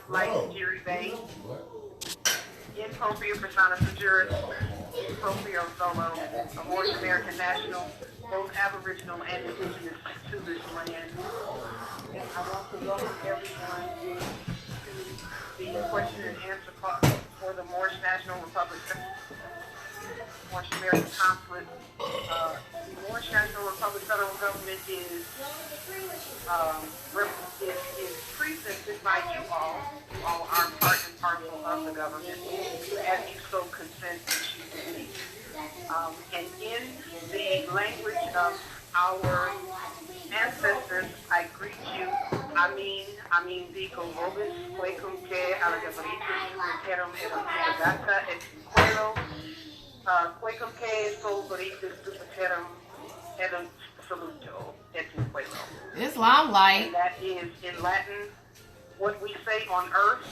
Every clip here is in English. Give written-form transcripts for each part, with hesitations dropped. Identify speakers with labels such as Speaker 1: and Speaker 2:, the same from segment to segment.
Speaker 1: like Judiciary Bey, in propria persona juris, proprio solo, a Moorish American national, both Aboriginal and indigenous to this land. And I want to welcome everyone to the question and answer for the Moorish National Republic, Moorish American Consulate. The Moorish National Republic federal government is presented by you all. You all are part and parcel of the government, as you so consent and choose to be. And in the language of our ancestors, I greet you. Amin dico vobis, quecum que a la gabaritis, interum et gata et pueblo, quecum que sol baritis dupaterum et saluto et pueblo.
Speaker 2: Islam light.
Speaker 1: And that is in Latin. What we say on earth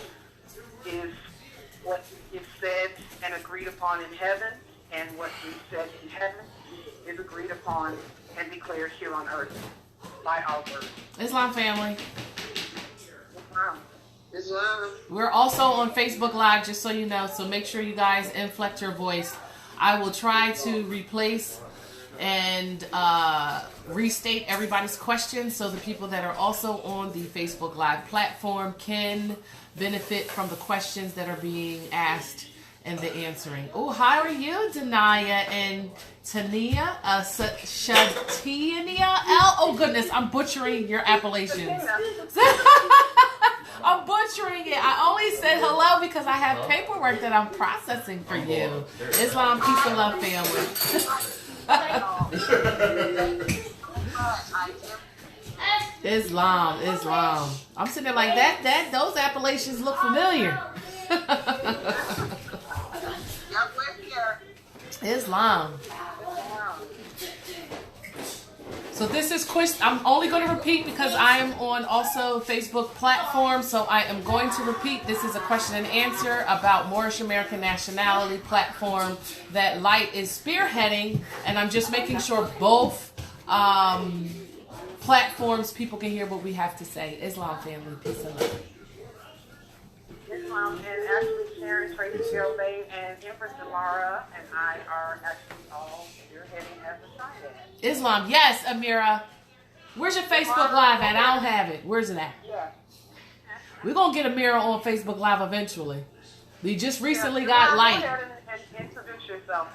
Speaker 1: is what is said and agreed upon in heaven, and what we said in heaven is agreed upon and declared here on earth by our word.
Speaker 2: Islam family.
Speaker 1: Islam.
Speaker 2: We're also on Facebook Live, just so you know, so make sure you guys inflect your voice. I will try to replace and restate everybody's questions so the people that are also on the Facebook Live platform can benefit from the questions that are being asked and the answering. Oh, how are you, Danaya and Tania? Shatiania? Oh, goodness, I'm butchering your appellations. I'm butchering it. I only said hello because I have paperwork that I'm processing for you. Islam, peace and love, family. Islam. I'm sitting there like that. Those appellations look familiar. Islam. So this is question. I'm only going to repeat because I am on also Facebook platform. So I am going to repeat. This is a question and answer about Moorish American Nationality platform that Light is spearheading, and I'm just making sure both platforms people can hear what we have to say. Islam family, peace and love.
Speaker 1: Islam, and actually Sharon Tracey Gale Bey and Empress Imārah and I are actually all spearheading as a side.
Speaker 2: Islam, yes, Imārah. Where's your Facebook Live at? I don't have it. Where's it at?
Speaker 1: Yeah.
Speaker 2: We're going to get Imārah on Facebook Live eventually. We just recently got Light.
Speaker 1: Go ahead and introduce yourself.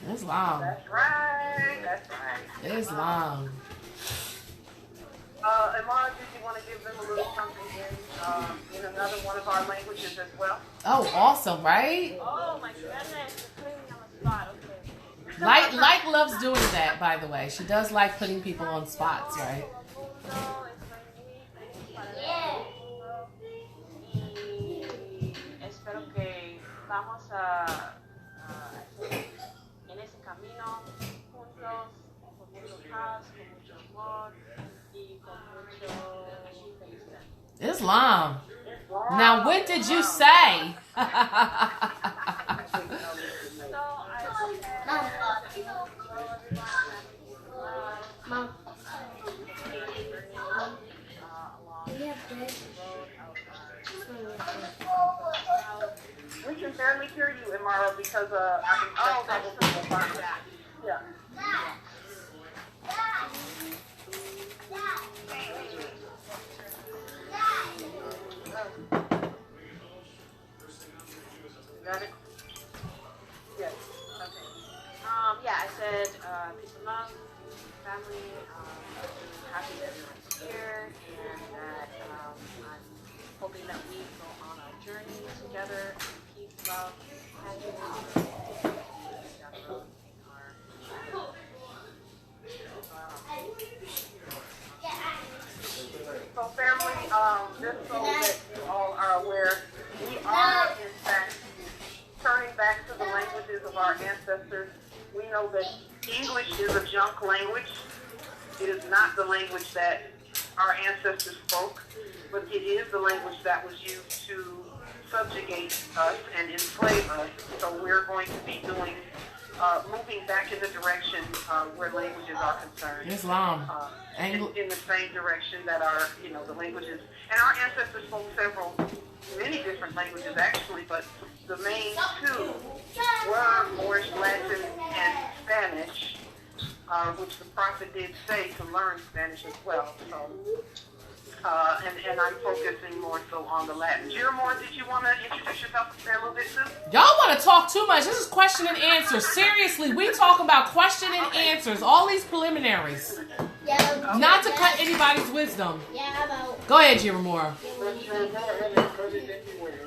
Speaker 2: Islam.
Speaker 1: That's right.
Speaker 2: Islam.
Speaker 1: Imārah, did you want to give them a little something in another one of our languages as well?
Speaker 2: Oh, awesome, right?
Speaker 3: Oh my goodness, you're putting me on the spot. Okay.
Speaker 2: Light loves doing that, by the way. She does like putting people on spots, right?
Speaker 3: Espero que vamos a en ese camino juntos, con mucho paz, con mucho amor y con mucho felicidad.
Speaker 2: Islam. Now, what did you say?
Speaker 4: Mom.
Speaker 1: We can barely hear you, Imārah, because I can trouble people about that. Yeah. Got it? Yes. Okay.
Speaker 3: Yeah, I said peace and love, family. I'm really happy that everyone's here, and that I'm hoping that we go on a journey together. Peace, love, happiness.
Speaker 1: So family, just so that you all are aware, we are in fact turning back to the languages of our ancestors. We know that English is a junk language. It is not the language that our ancestors spoke, but it is the language that was used to subjugate us and enslave us. So we're going to be moving back in the direction where languages are concerned.
Speaker 2: Islam.
Speaker 1: In the same direction that the languages, and our ancestors spoke many different languages actually, but the main two were Moorish, Latin, and Spanish, which the Prophet did say to learn Spanish as well. So, and I'm focusing more so on the Latin. Amor, did you want to introduce yourself a little bit too?
Speaker 2: Y'all want to talk too much. This is question and answer. Seriously, we talk about question and answers. All these preliminaries.
Speaker 4: Yeah.
Speaker 2: Not to cut anybody's wisdom.
Speaker 4: Yeah, about.
Speaker 2: Go ahead, Amor.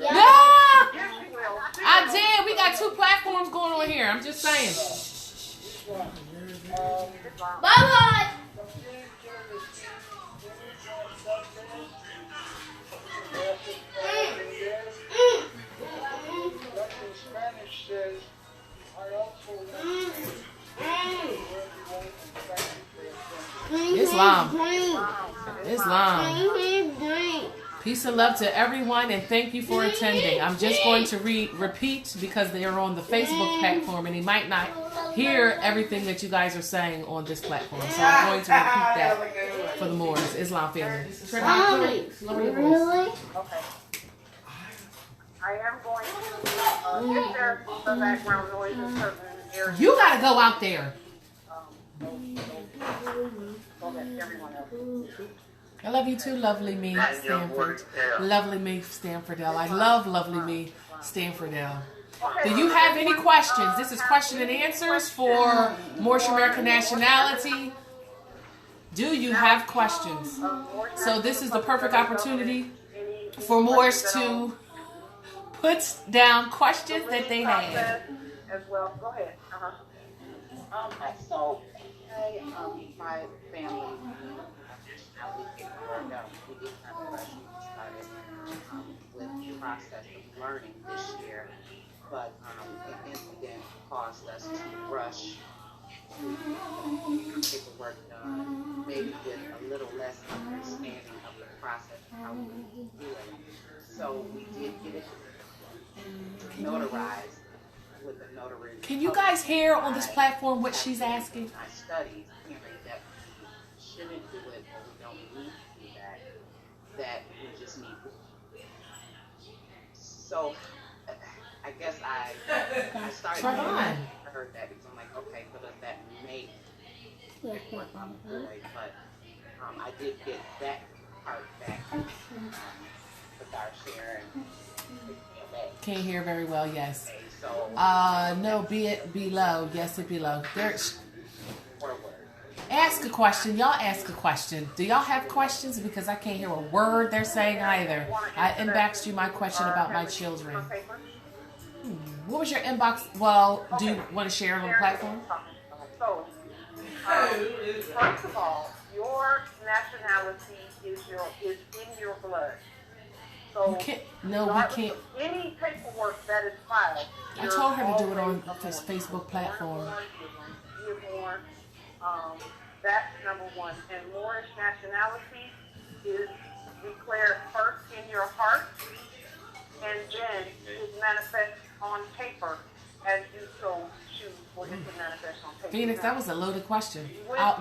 Speaker 4: Yeah.
Speaker 2: I did. We got 2 platforms going on here. I'm just saying.
Speaker 4: Bye-bye.
Speaker 2: Islam. Peace and love to everyone, and thank you for attending. I'm just going to repeat because they are on the Facebook platform, and they might not hear everything that you guys are saying on this platform. So I'm going to repeat that for the Moors, Islam family.
Speaker 4: Really?
Speaker 1: Okay. I am going to, if there's some background noise in certain areas.
Speaker 2: You gotta go out there.
Speaker 1: So that everyone else.
Speaker 2: I love you too, lovely me, Stanford. Lovely me, Stanfordell. I love lovely me, Stanfordell. Do you have any questions? This is question and answers for Moorish American Nationality. Do you have questions? So this is the perfect opportunity for Moors to put down questions that they have.
Speaker 1: As well. Go ahead.
Speaker 5: So, my family, we did kind of rush. We started with the process of learning this year, but an incident caused us to rush to paperwork done, maybe with a little less understanding of the process of how we do it. So we did get it notarized with the notary.
Speaker 2: Can you guys hear on this platform what she's asking?
Speaker 5: I studied hearing that we shouldn't do it or we don't need to do that we just need to. So I guess I started I heard that because I'm like, okay, so does that make it work on the boy? But I did get that part back with our share and
Speaker 2: Can't hear very well, yes.
Speaker 5: okay, so
Speaker 2: No, be it below. Yes, it below. There's
Speaker 5: forward.
Speaker 2: ask a question. Y'all ask a question. Do y'all have questions? Because I can't hear a word they're saying either. I inboxed you my question about my children. What was your inbox? Well, do you want to share it on the platform?
Speaker 1: So, first of all, your nationality is in your blood. So,
Speaker 2: You can't. No, we can't.
Speaker 1: Any paperwork that is filed,
Speaker 2: I told her to do it on this Facebook platform.
Speaker 1: That's number one. And Moorish nationality is declared first in your heart, and then it manifests on paper as you so choose for it to manifest on paper.
Speaker 2: Phoenix, that was a loaded question.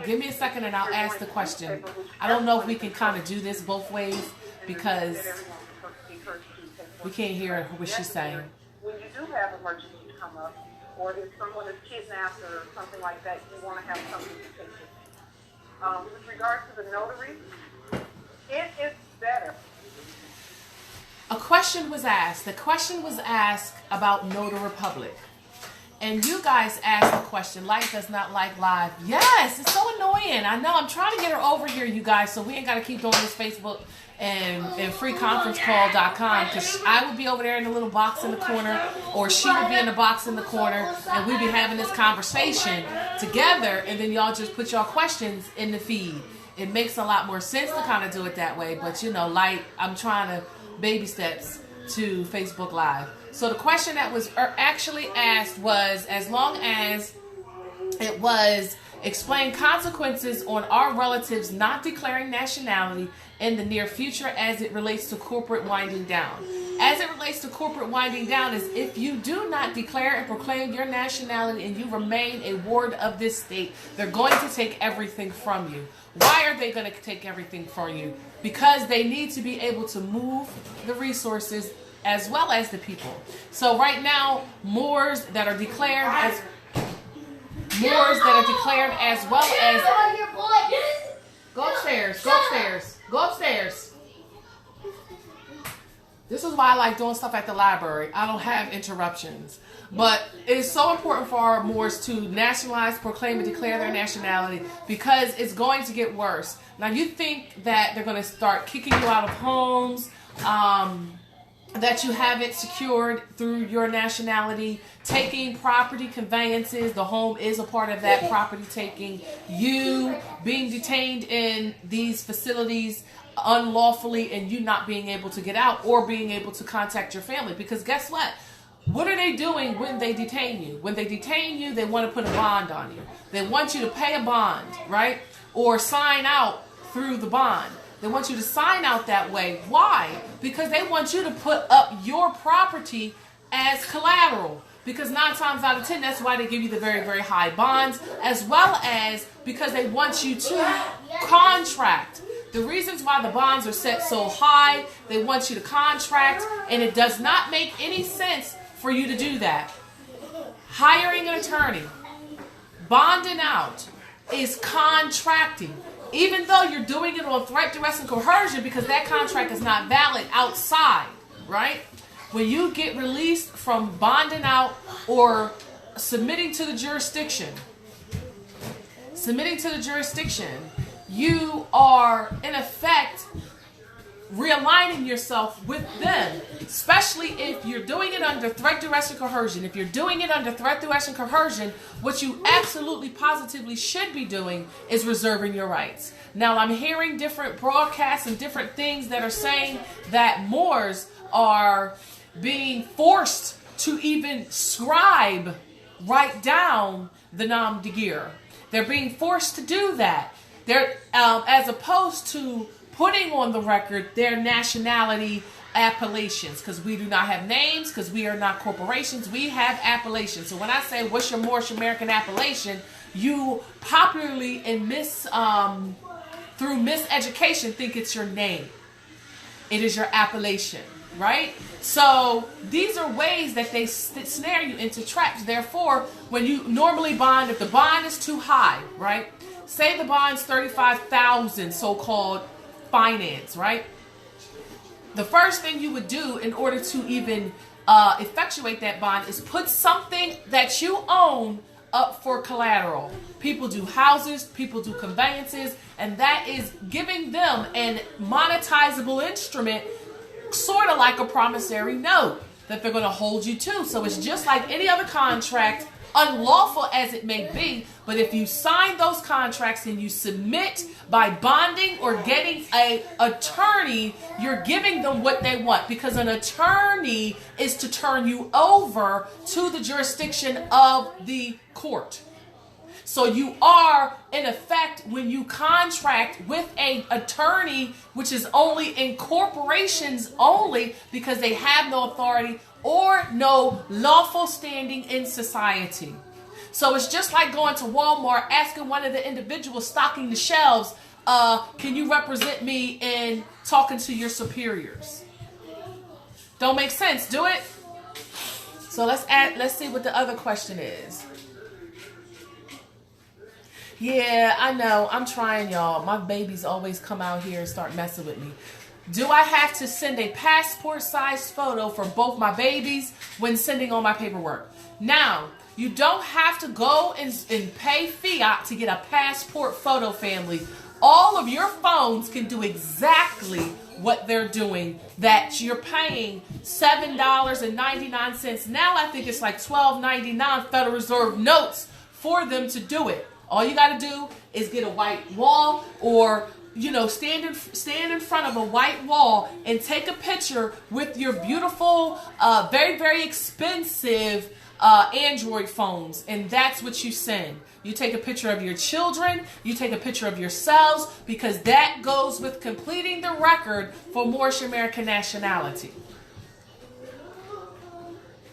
Speaker 2: Give me a second and I'll ask the question. I don't know if we can kind of do this both ways because we can't hear what she's saying.
Speaker 1: When you do have emergencies come up, or if someone is kidnapped or something like that, you want to have something to take with you. With regard to the notary, it is better.
Speaker 2: A question was asked. The question was asked about Notary Republic. And you guys asked the question, Life Does Not Like Live. Yes, it's so annoying. I know. I'm trying to get her over here, you guys, so we ain't got to keep doing this Facebook and freeconferencecall.com, because I would be over there in the little box in the corner, or she would be in the box in the corner, and we'd be having this conversation together, and then y'all just put y'all questions in the feed. It makes a lot more sense to kind of do it that way, but you know, like, I'm trying to baby steps to Facebook Live. So the question that was actually asked was, as long as It was explain consequences on our relatives not declaring nationality in the near future as it relates to corporate winding down. As it relates to corporate winding down is if you do not declare and proclaim your nationality and you remain a ward of this state, they're going to take everything from you. Why are they going to take everything from you? Because they need to be able to move the resources as well as the people. So right now, Moors that are declared as well as go upstairs, go upstairs, go upstairs. This is why I like doing stuff at the library. I don't have interruptions. But it's so important for our Moors to nationalize, proclaim, and declare their nationality because it's going to get worse. Now, you think that they're going to start kicking you out of homes, that you haven't secured through your nationality, taking property conveyances. The home is a part of that property taking. You being detained in these facilities unlawfully and you not being able to get out or being able to contact your family. Because guess what? What are they doing when they detain you? When they detain you, they want to put a bond on you. They want you to pay a bond, right? Or sign out through the bond. They want you to sign out that way. Why? Because they want you to put up your property as collateral. Because 9 times out of 10, that's why they give you the very, very high bonds, as well as because they want you to contract. The reasons why the bonds are set so high, they want you to contract, and it does not make any sense for you to do that. Hiring an attorney, bonding out, is contracting. Even though you're doing it on threat, duress, and coercion because that contract is not valid outside, right? When you get released from bonding out or submitting to the jurisdiction, you are, in effect, realigning yourself with them, especially if you're doing it under threat, duress, and coercion. If you're doing it under threat, duress, and coercion, what you absolutely positively should be doing is reserving your rights. Now, I'm hearing different broadcasts and different things that are saying that Moors are being forced to even write down the nom de guerre. They're being forced to do that. They're as opposed to putting on the record their nationality appellations, because we do not have names, because we are not corporations, we have appellations. So when I say what's your Moorish American appellation, you popularly in through miseducation think it's your name. It is your appellation, right? So these are ways that they snare you into traps. Therefore, when you normally bond, if the bond is too high, right? Say the bond's $35,000 so-called finance, right? The first thing you would do in order to even effectuate that bond is put something that you own up for collateral. People do houses, people do conveyances, and that is giving them an monetizable instrument, sort of like a promissory note that they're going to hold you to. So it's just like any other contract, unlawful as it may be, but if you sign those contracts and you submit by bonding or getting an attorney, you're giving them what they want, because an attorney is to turn you over to the jurisdiction of the court. So you are, in effect, when you contract with an attorney, which is only in corporations only, because they have no authority or no lawful standing in society. So it's just like going to Walmart, asking one of the individuals stocking the shelves, can you represent me in talking to your superiors? Don't make sense, do it? So let's see what the other question is. Yeah, I know. I'm trying, y'all. My babies always come out here and start messing with me. Do I have to send a passport-sized photo for both my babies when sending all my paperwork? Now, you don't have to go and pay fiat to get a passport photo, family. All of your phones can do exactly what they're doing, that you're paying $7.99. Now I think it's like $12.99 Federal Reserve notes for them to do it. All you got to do is get a white wall, or stand in front of a white wall and take a picture with your beautiful, very, very expensive Android phones, and that's what you send. You take a picture of your children, you take a picture of yourselves, because that goes with completing the record for Moorish American nationality.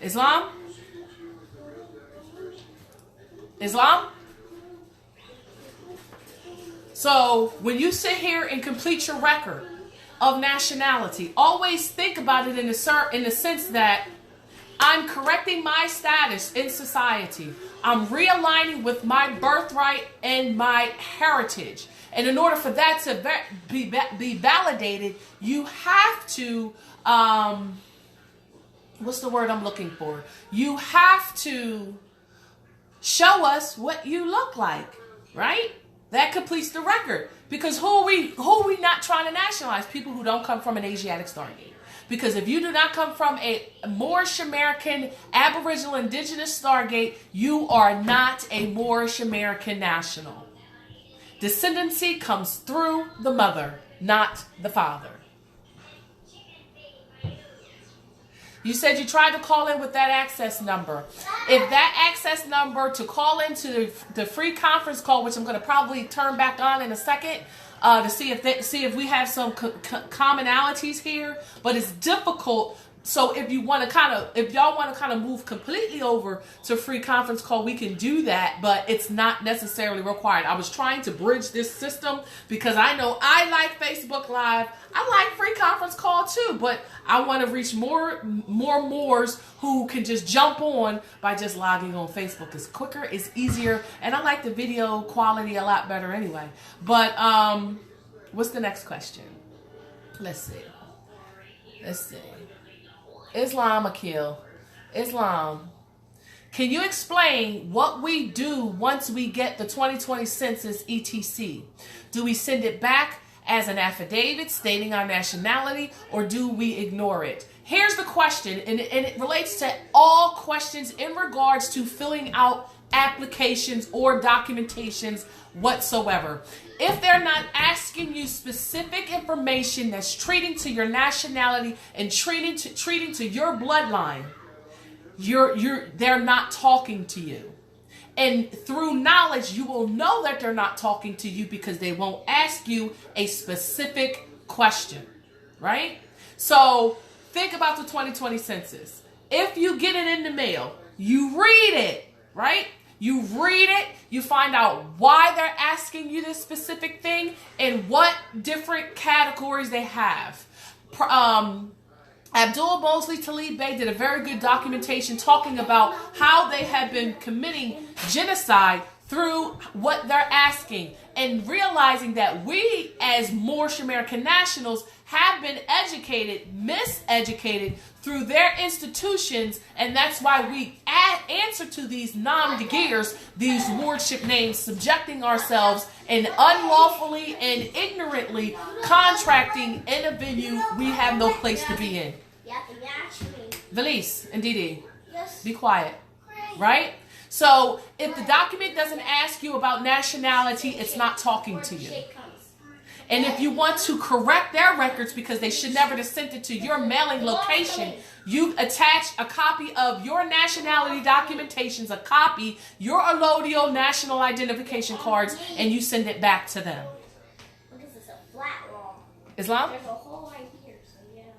Speaker 2: Islam? Islam? So when you sit here and complete your record of nationality, always think about it in the sense that I'm correcting my status in society. I'm realigning with my birthright and my heritage. And in order for that to be validated, you have to, what's the word I'm looking for? You have to show us what you look like, right? That completes the record. Because who are we not trying to nationalize? People who don't come from an Asiatic Stargate. Because if you do not come from a Moorish American, Aboriginal, Indigenous Stargate, you are not a Moorish American national. Descendancy comes through the mother, not the father. You said you tried to call in with that access number. If that access number to call into the free conference call, which I'm going to probably turn back on in a second, to see if we have some commonalities here, but it's difficult. So if y'all want to kind of move completely over to free conference call, we can do that, but it's not necessarily required. I was trying to bridge this system because I know I like Facebook Live. I like free conference call too, but I want to reach more Moors who can just jump on by just logging on Facebook. It's quicker, it's easier, and I like the video quality a lot better anyway. But what's the next question? Let's see. Islam Akil. Islam. Can you explain what we do once we get the 2020 census etc? Do we send it back as an affidavit stating our nationality, or do we ignore it? Here's the question, and it relates to all questions in regards to filling out applications or documentations whatsoever. If they're not asking you specific information that's treating to your nationality and treating to your bloodline, they're not talking to you. And through knowledge, you will know that they're not talking to you because they won't ask you a specific question, right? So think about the 2020 census. If you get it in the mail, you read it, right? You read it, you find out why they're asking you this specific thing and what different categories they have. Abdul Mosley Talib Bey did a very good documentation talking about how they have been committing genocide through what they're asking, and realizing that we as Moorish American nationals have been miseducated through their institutions, and that's why we answer to these nom-de-guerres, these wardship names, subjecting ourselves and unlawfully and ignorantly contracting in a venue we have no place to be in. Valise and Didi, be quiet, right? So if the document doesn't ask you about nationality, it's not talking to you. And if you want to correct their records because they should never have sent it to your mailing location, you attach a copy of your nationality documentations, a copy, your allodial national identification cards, and you send it back to them.
Speaker 4: Because it's a flat wall.
Speaker 2: Islam?
Speaker 4: There's a hole right here, so yeah.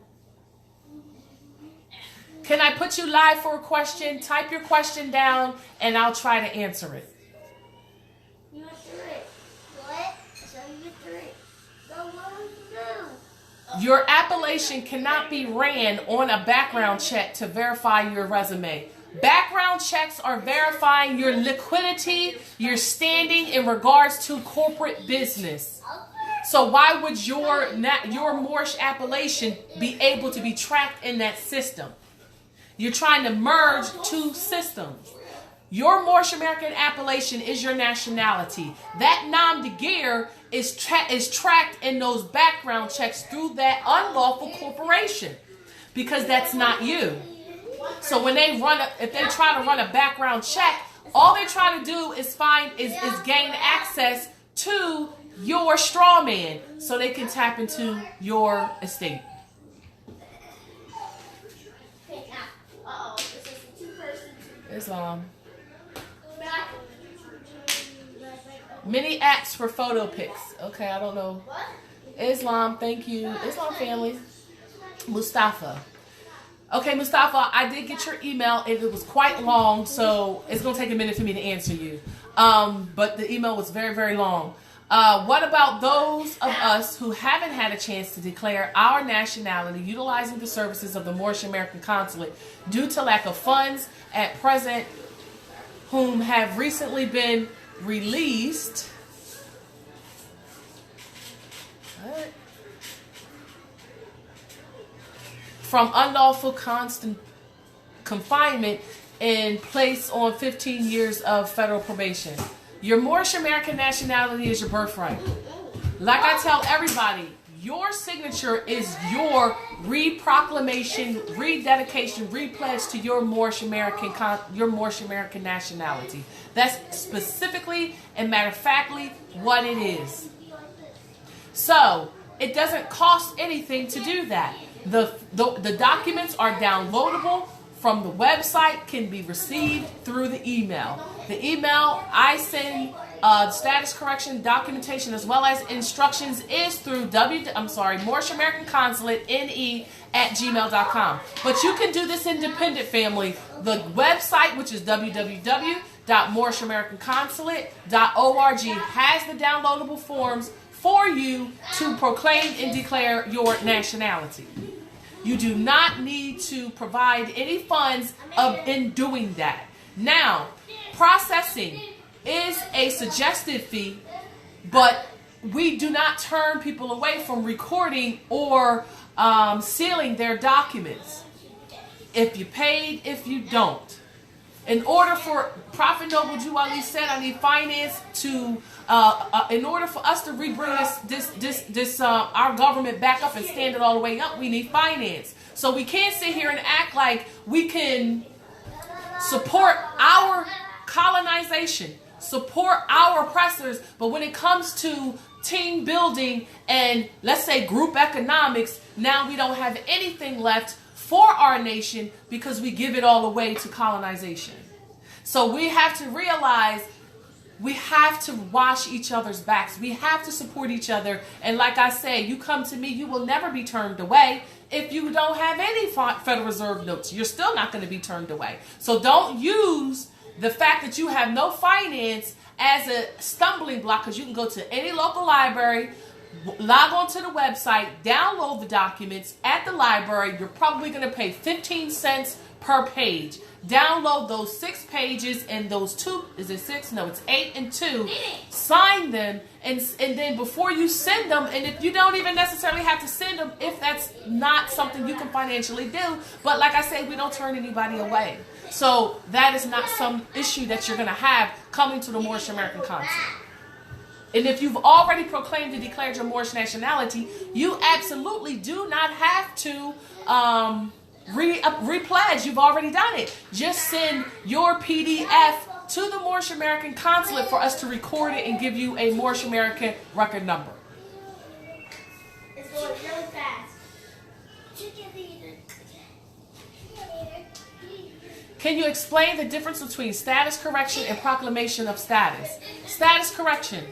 Speaker 2: Can I put you live for a question? Type your question down, and I'll try to answer it.
Speaker 4: You went through it. What? So you went through it. So what would you do?
Speaker 2: Your appellation cannot be ran on a background check to verify your resume. Background checks are verifying your liquidity, your standing in regards to corporate business. So why would your Moorish appellation be able to be tracked in that system? You're trying to merge two systems. Your Moorish American appellation is your nationality. That nom de guerre is tracked in those background checks through that unlawful corporation, because that's not you. So when they if they try to run a background check, all they're trying to do is gain access to your straw man so they can tap into your estate. Islam. Many apps for photo pics. Okay, I don't know. Islam, thank you. Islam family. Mustafa. Okay, Mustafa, I did get your email. It was quite long, so it's going to take a minute for me to answer you. But the email was very, very long. What about those of us who haven't had a chance to declare our nationality utilizing the services of the Moorish American Consulate due to lack of funds at present, whom have recently been released from unlawful constant confinement and placed on 15 years of federal probation? Your Moorish American nationality is your birthright. Like I tell everybody, your signature is your reproclamation, rededication, repledge to your Moorish American nationality. That's specifically and matter of factly what it is. So it doesn't cost anything to do that. The documents are downloadable from the website, can be received through the email. The email I send status correction documentation as well as instructions is through Moorish American Consulate NE@gmail.com. But you can do this independent, family. The website, which is www.moorishamericanconsulate.org, has the downloadable forms for you to proclaim and declare your nationality. You do not need to provide any funds in doing that. Now, processing is a suggested fee, but we do not turn people away from recording or sealing their documents. If you paid, if you don't. In order for Prophet Noble Jew Ali said, I need finance to, in order for us to rebring this our government back up and stand it all the way up, we need finance. So we can't sit here and act like we can support our colonization, support our oppressors, but when it comes to team building and, let's say, group economics, now we don't have anything left for our nation because we give it all away to colonization. So we have to realize we have to wash each other's backs. We have to support each other. And like I say, you come to me, you will never be turned away. If you don't have any Federal Reserve notes, you're still not going to be turned away. So don't use the fact that you have no finance as a stumbling block, because you can go to any local library, log on to the website, download the documents at the library. You're probably going to pay 15 cents per page. Download those 6 pages and those 2, is it 6? No, it's 8 and 2. Sign them and then before you send them, and if you don't even necessarily have to send them if that's not something you can financially do, but like I say, we don't turn anybody away. So that is not some issue that you're going to have coming to the Moorish American Consulate. And if you've already proclaimed and declared your Moorish nationality, you absolutely do not have to repledge. You've already done it. Just send your PDF to the Moorish American Consulate for us to record it and give you a Moorish American record number.
Speaker 4: It's going really fast.
Speaker 2: Can you explain the difference between status correction and proclamation of status? Status correction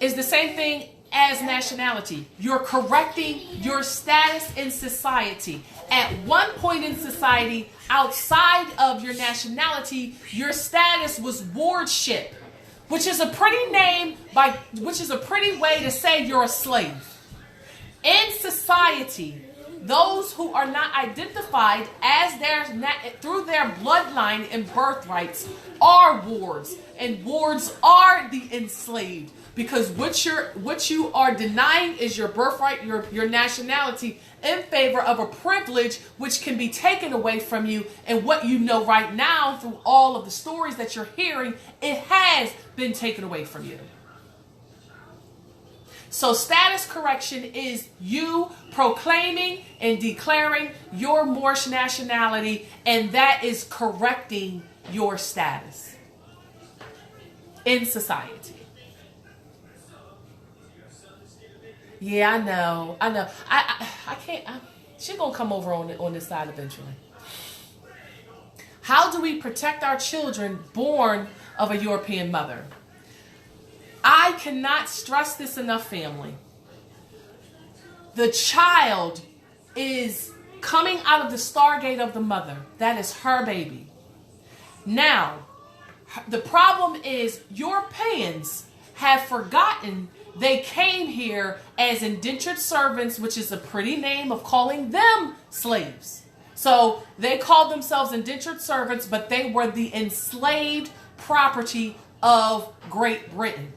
Speaker 2: is the same thing as nationality. You're correcting your status in society. At one point in society, outside of your nationality, your status was wardship, which is a pretty way to say you're a slave. In society, those who are not identified as through their bloodline and birthrights are wards, and wards are the enslaved, because what you are denying is your birthright, your nationality, in favor of a privilege which can be taken away from you. And what you know right now through all of the stories that you're hearing, it has been taken away from you. So status correction is you proclaiming and declaring your Moorish nationality, and that is correcting your status in society. Yeah, I know. I can't. She's gonna come over on this side eventually. How do we protect our children born of a European mother? I cannot stress this enough, family. The child is coming out of the stargate of the mother. That is her baby. Now, the problem is Europeans have forgotten they came here as indentured servants, which is a pretty name of calling them slaves. So they called themselves indentured servants, but they were the enslaved property of Great Britain.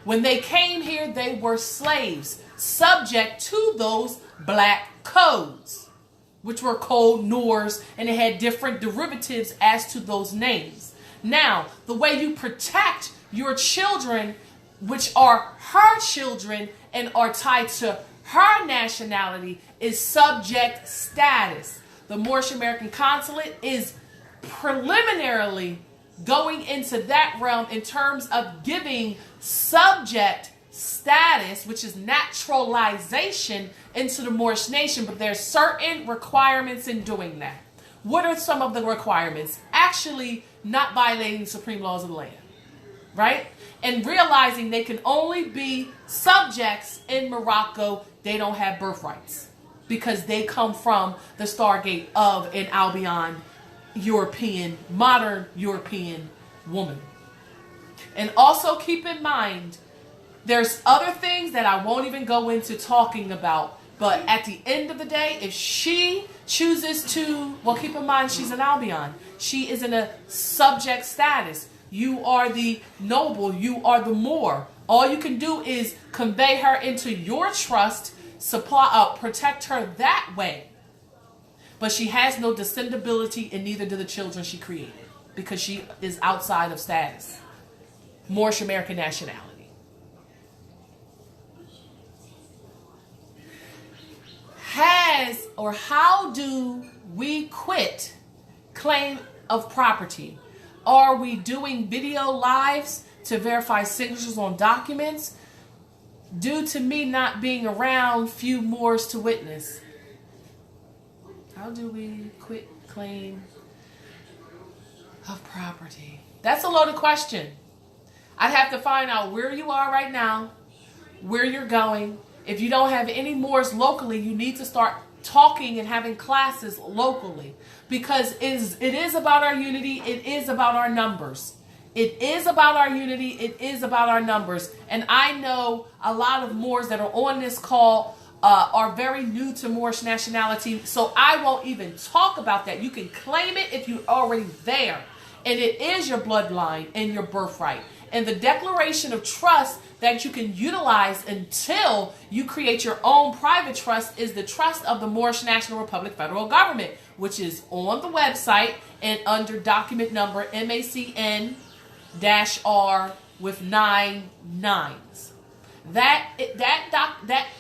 Speaker 2: When they came here, they were slaves, subject to those black codes, which were called Noors, and it had different derivatives as to those names. Now, the way you protect your children, which are her children and are tied to her nationality, is subject status. The Moorish American Consulate is preliminarily going into that realm in terms of giving subject status, which is naturalization, into the Moorish nation, but there's certain requirements in doing that. What are some of the requirements? Actually, not violating the supreme laws of the land, right? And realizing they can only be subjects in Morocco. They don't have birthrights because they come from the stargate of an Albion European, modern European woman. And also keep in mind, there's other things that I won't even go into talking about, but at the end of the day, if she chooses to, well, keep in mind, she's an Albion. She is in a subject status. You are the noble. You are the Moor. All you can do is convey her into your trust, protect her that way. But she has no descendability, and neither do the children she created, because she is outside of status. Moorish American nationality. How do we quit claim of property? Are we doing video lives to verify signatures on documents? Due to me not being around, few Moors to witness. How do we quit claim of property? That's a loaded question. I'd have to find out where you are right now, where you're going. If you don't have any Moors locally, you need to start talking and having classes locally, because it is about our unity. It is about our numbers. It is about our unity. It is about our numbers. And I know a lot of Moors that are on this call are very new to Moorish nationality, so I won't even talk about that. You can claim it if you're already there, and it is your bloodline and your birthright. And the declaration of trust that you can utilize until you create your own private trust is the trust of the Moorish National Republic Federal Government, which is on the website and under document number MACN-R with 9 nines. That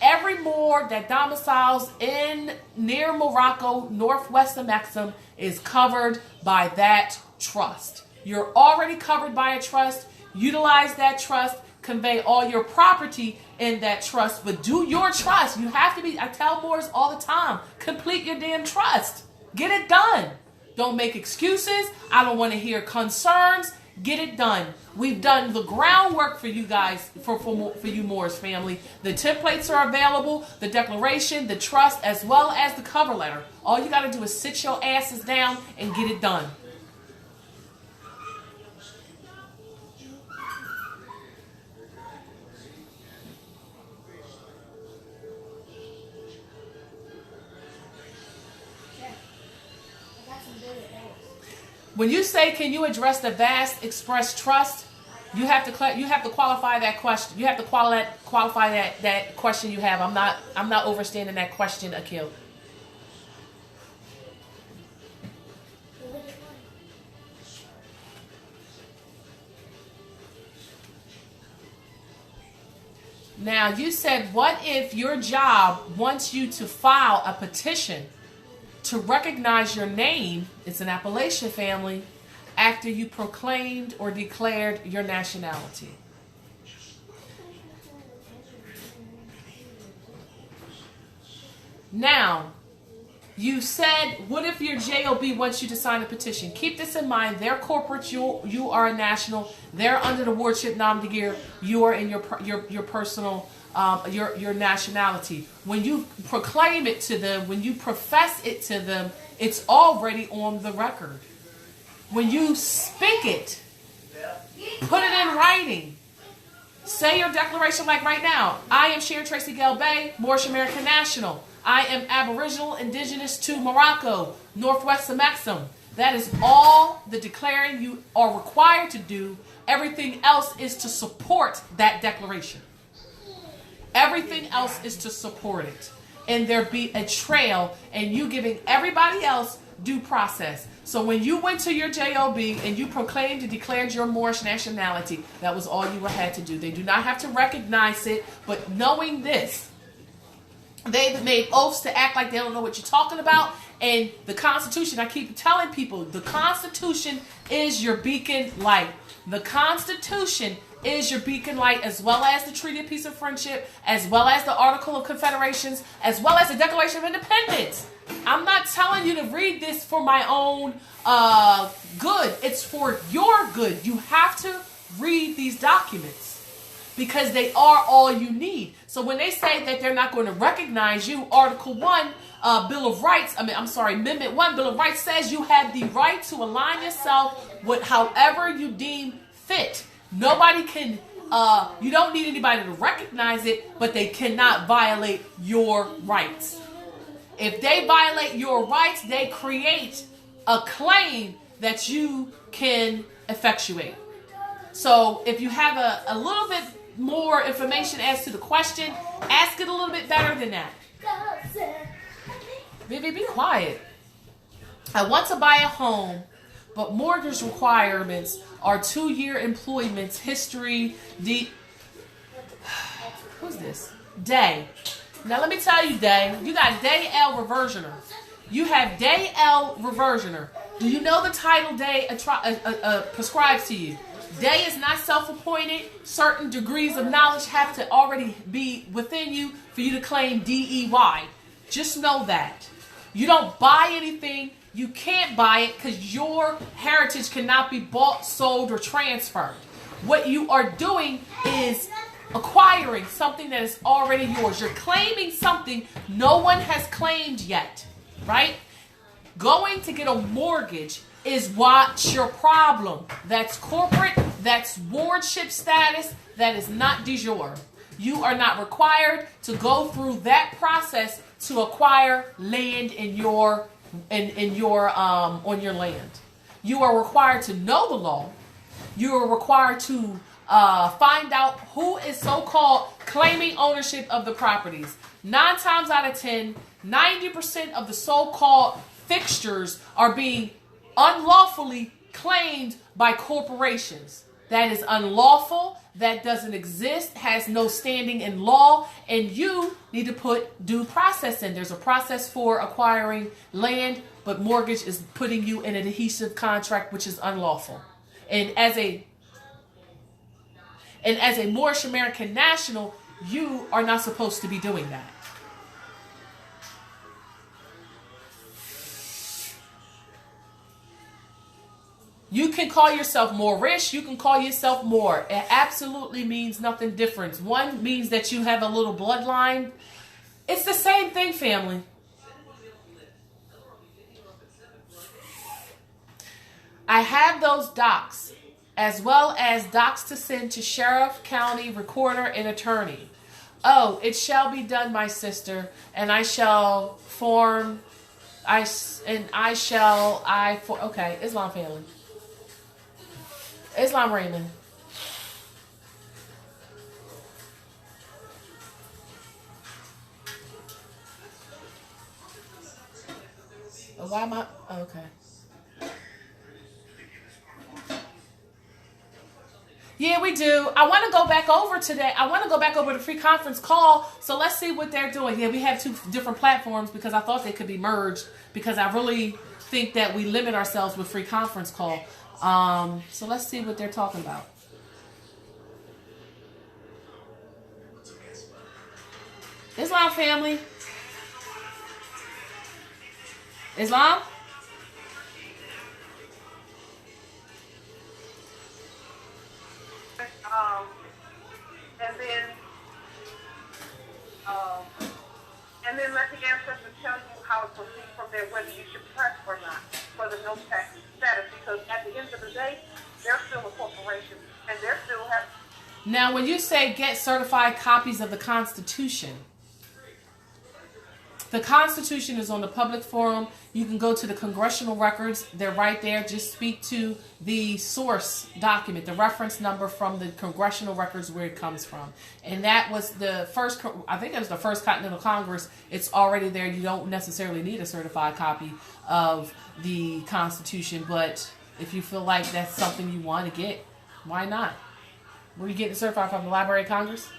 Speaker 2: every Moor that domiciles in near Morocco, northwest of Maxim, is covered by that trust. You're already covered by a trust. Utilize that trust. Convey all your property in that trust, but do your trust. You have to be, I tell Moors all the time, complete your damn trust. Get it done. Don't make excuses. I don't want to hear concerns. Get it done. We've done the groundwork for you guys, for you Moors family. The templates are available, the declaration, the trust, as well as the cover letter. All you got to do is sit your asses down and get it done. When you say, can you address the vast express trust, you have to qualify that question. You have to qualify that question you have. I'm not overstanding that question, Akil. Now, you said, what if your job wants you to file a petition to recognize your name, it's an appellation family, after you proclaimed or declared your nationality? Now, You said, what if your JOB wants you to sign a petition? Keep this in mind. They're corporate. You are a national. They're under the wardship nom de guerre. You are in your personal, your nationality. When you proclaim it to them, when you profess it to them, it's already on the record. When you speak it, put it in writing. Say your declaration like right now. I am Sharon Tracey Gale Bey, Moorish American National. I am Aboriginal, Indigenous to Morocco, Northwest of Maxim. That is all the declaring you are required to do. Everything else is to support that declaration. Everything else is to support it. And there be a trail and you giving everybody else due process. So when you went to your JOB and you proclaimed and declared your Moorish nationality, that was all you had to do. They do not have to recognize it, but knowing this, they've made oaths to act like they don't know what you're talking about. And the Constitution, I keep telling people, the Constitution is your beacon light. The Constitution is your beacon light, as well as the Treaty of Peace and Friendship, as well as the Article of Confederations, as well as the Declaration of Independence. I'm not telling you to read this for my own good. It's for your good. You have to read these documents because they are all you need. So when they say that they're not going to recognize you, Article 1, Bill of Rights, Amendment 1, Bill of Rights says you have the right to align yourself with however you deem fit. Nobody can, you don't need anybody to recognize it, but they cannot violate your rights. If they violate your rights, they create a claim that you can effectuate. So if you have a little bit more information as to the question, ask it a little bit better than that. Baby, be quiet. I want to buy a home, but mortgage requirements are 2-year employment history. Who's this? Day. Now let me tell you, Day. You got Day L Reversioner. You have Day L Reversioner. Do you know the title Day prescribes to you? Day is not self-appointed. Certain degrees of knowledge have to already be within you for you to claim DEY. Just know that. You don't buy anything. You can't buy it because your heritage cannot be bought, sold, or transferred. What you are doing is acquiring something that is already yours. You're claiming something no one has claimed yet, right? Going to get a mortgage is what's your problem. That's corporate, that's wardship status, that is not de jure. You are not required to go through that process to acquire land on your land. You are required to know the law. You are required to find out who is so-called claiming ownership of the properties. 9 times out of 10, 90% of the so-called fixtures are being unlawfully claimed by corporations. That is unlawful. That doesn't exist, has no standing in law, and you need to put due process in. There's a process for acquiring land, but mortgage is putting you in an adhesive contract, which is unlawful. And as a Moorish American national, you are not supposed to be doing that. You can call yourself Moorish. You can call yourself Moor. It absolutely means nothing different. One means that you have a little bloodline. It's the same thing, family. I have those docs, as well as docs to send to sheriff, county, recorder, and attorney. Oh, it shall be done, my sister, and I shall form, okay, Islam family. Islam Raymond. Why am I? Okay. Yeah, we do. I want to go back over today. I want to go back over the free conference call. So let's see what they're doing. Yeah, we have 2 different platforms because I thought they could be merged because I really think that we limit ourselves with free conference call. So let's see what they're talking about. Islam family. Islam?
Speaker 1: Um, and then, um, and then let the ancestors tell you how to proceed from there, whether you should press or not for the no tax status, because at the end of the day, they're still a corporation, and they're still have.
Speaker 2: Now, when you say get certified copies of the Constitution is on the public forum. You can go to the congressional records. They're right there. Just speak to the source document, the reference number from the congressional records where it comes from. And that was the first, I think it was the first Continental Congress. It's already there. You don't necessarily need a certified copy of the Constitution. But if you feel like that's something you want to get, why not? Were you getting certified from the Library of Congress?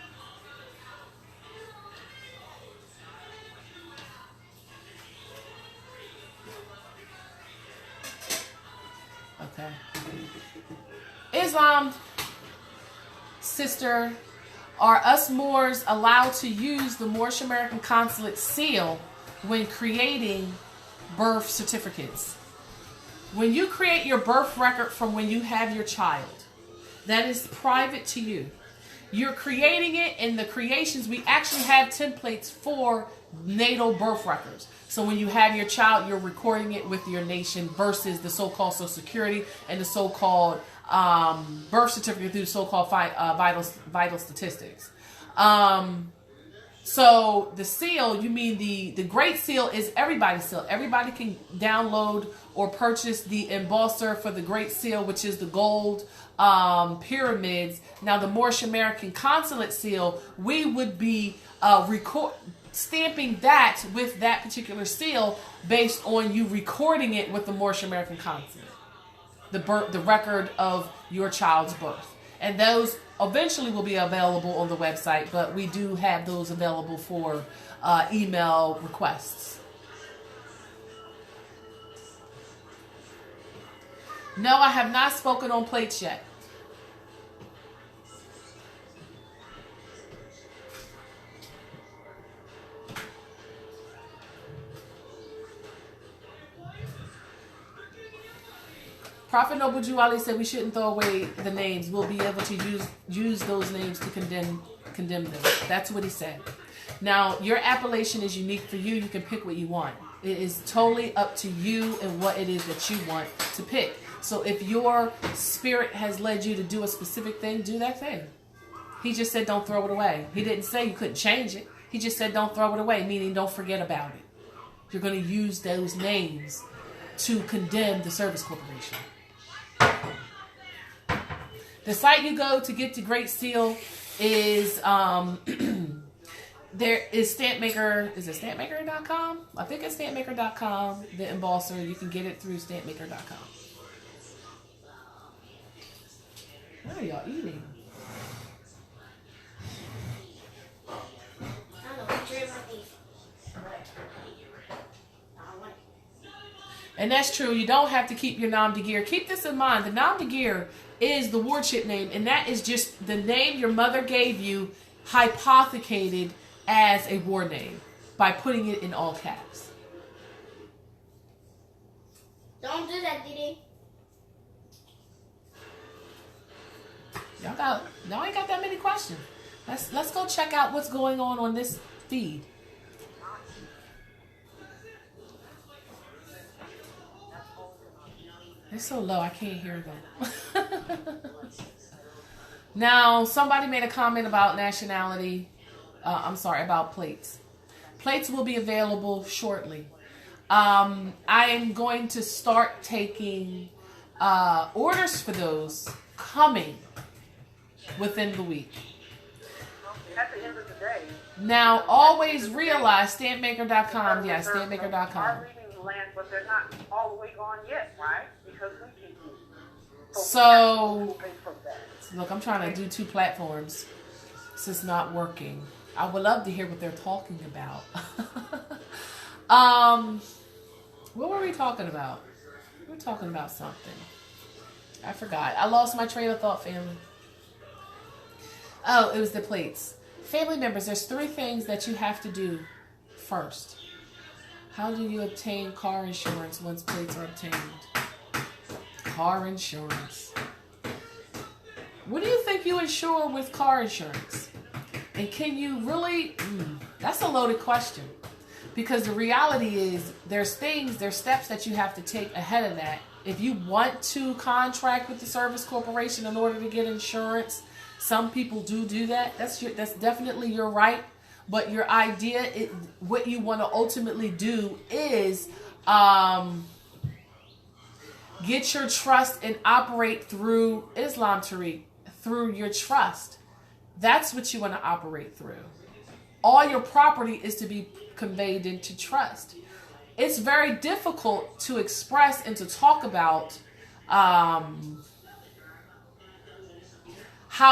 Speaker 2: Okay. Islam, sister, are us Moors allowed to use the Moorish American Consulate seal when creating birth certificates? When you create your birth record from when you have your child, that is private to you. You're creating it, in the creations, we actually have templates for natal birth records. So when you have your child, you're recording it with your nation versus the so-called Social Security and the so-called birth certificate through so-called vital statistics. So the seal, you mean the Great Seal is everybody's seal. Everybody can download or purchase the embosser for the Great Seal, which is the gold pyramids. Now the Moorish American Consulate seal, we would be stamping that with that particular seal based on you recording it with the Moorish American Consulate, the record of your child's birth. And those eventually will be available on the website, but we do have those available for email requests. No, I have not spoken on plates yet. Prophet Noble Jew Ali said we shouldn't throw away the names. We'll be able to use those names to condemn them. That's what he said. Now, your appellation is unique for you. You can pick what you want. It is totally up to you and what it is that you want to pick. So if your spirit has led you to do a specific thing, do that thing. He just said don't throw it away. He didn't say you couldn't change it. He just said don't throw it away, meaning don't forget about it. You're going to use those names to condemn the service corporation. The site you go to get the Great Seal is there is Stampmaker. Is it stampmaker.com? I think it's stampmaker.com. The embosser, you can get it through stampmaker.com. What are y'all eating? And that's true. You don't have to keep your nom de guerre. Keep this in mind. The nom de guerre is the wardship name, and that is just the name your mother gave you, hypothecated as a war name by putting it in all caps.
Speaker 4: Don't do that, Didi.
Speaker 2: Y'all ain't got that many questions. Let's go check out what's going on this feed. They're so low, I can't hear them. Now, somebody made a comment about nationality. About plates. Plates will be available shortly. I am going to start taking orders for those coming within the week.
Speaker 1: At the end of the day.
Speaker 2: Now, always realize stampmaker.com. Yes, stampmaker.com.
Speaker 1: Are reading the land, but they're not all the way gone yet, right? Because we keep moving.
Speaker 2: So, look, I'm trying to do 2 platforms. This is not working. I would love to hear what they're talking about. What were we talking about? We were talking about something. I forgot. I lost my train of thought, family. Oh, it was the plates. Family members, there's 3 things that you have to do first. How do you obtain car insurance once plates are obtained? Car insurance. What do you think you insure with car insurance? And can you really? That's a loaded question. Because the reality is there's steps that you have to take ahead of that. If you want to contract with the service corporation in order to get insurance, some people do that. That's definitely your right. But your idea, what you want to ultimately do is get your trust and operate through Islam, Tariq, through your trust. That's what you want to operate through. All your property is to be conveyed into trust. It's very difficult to express and to talk about how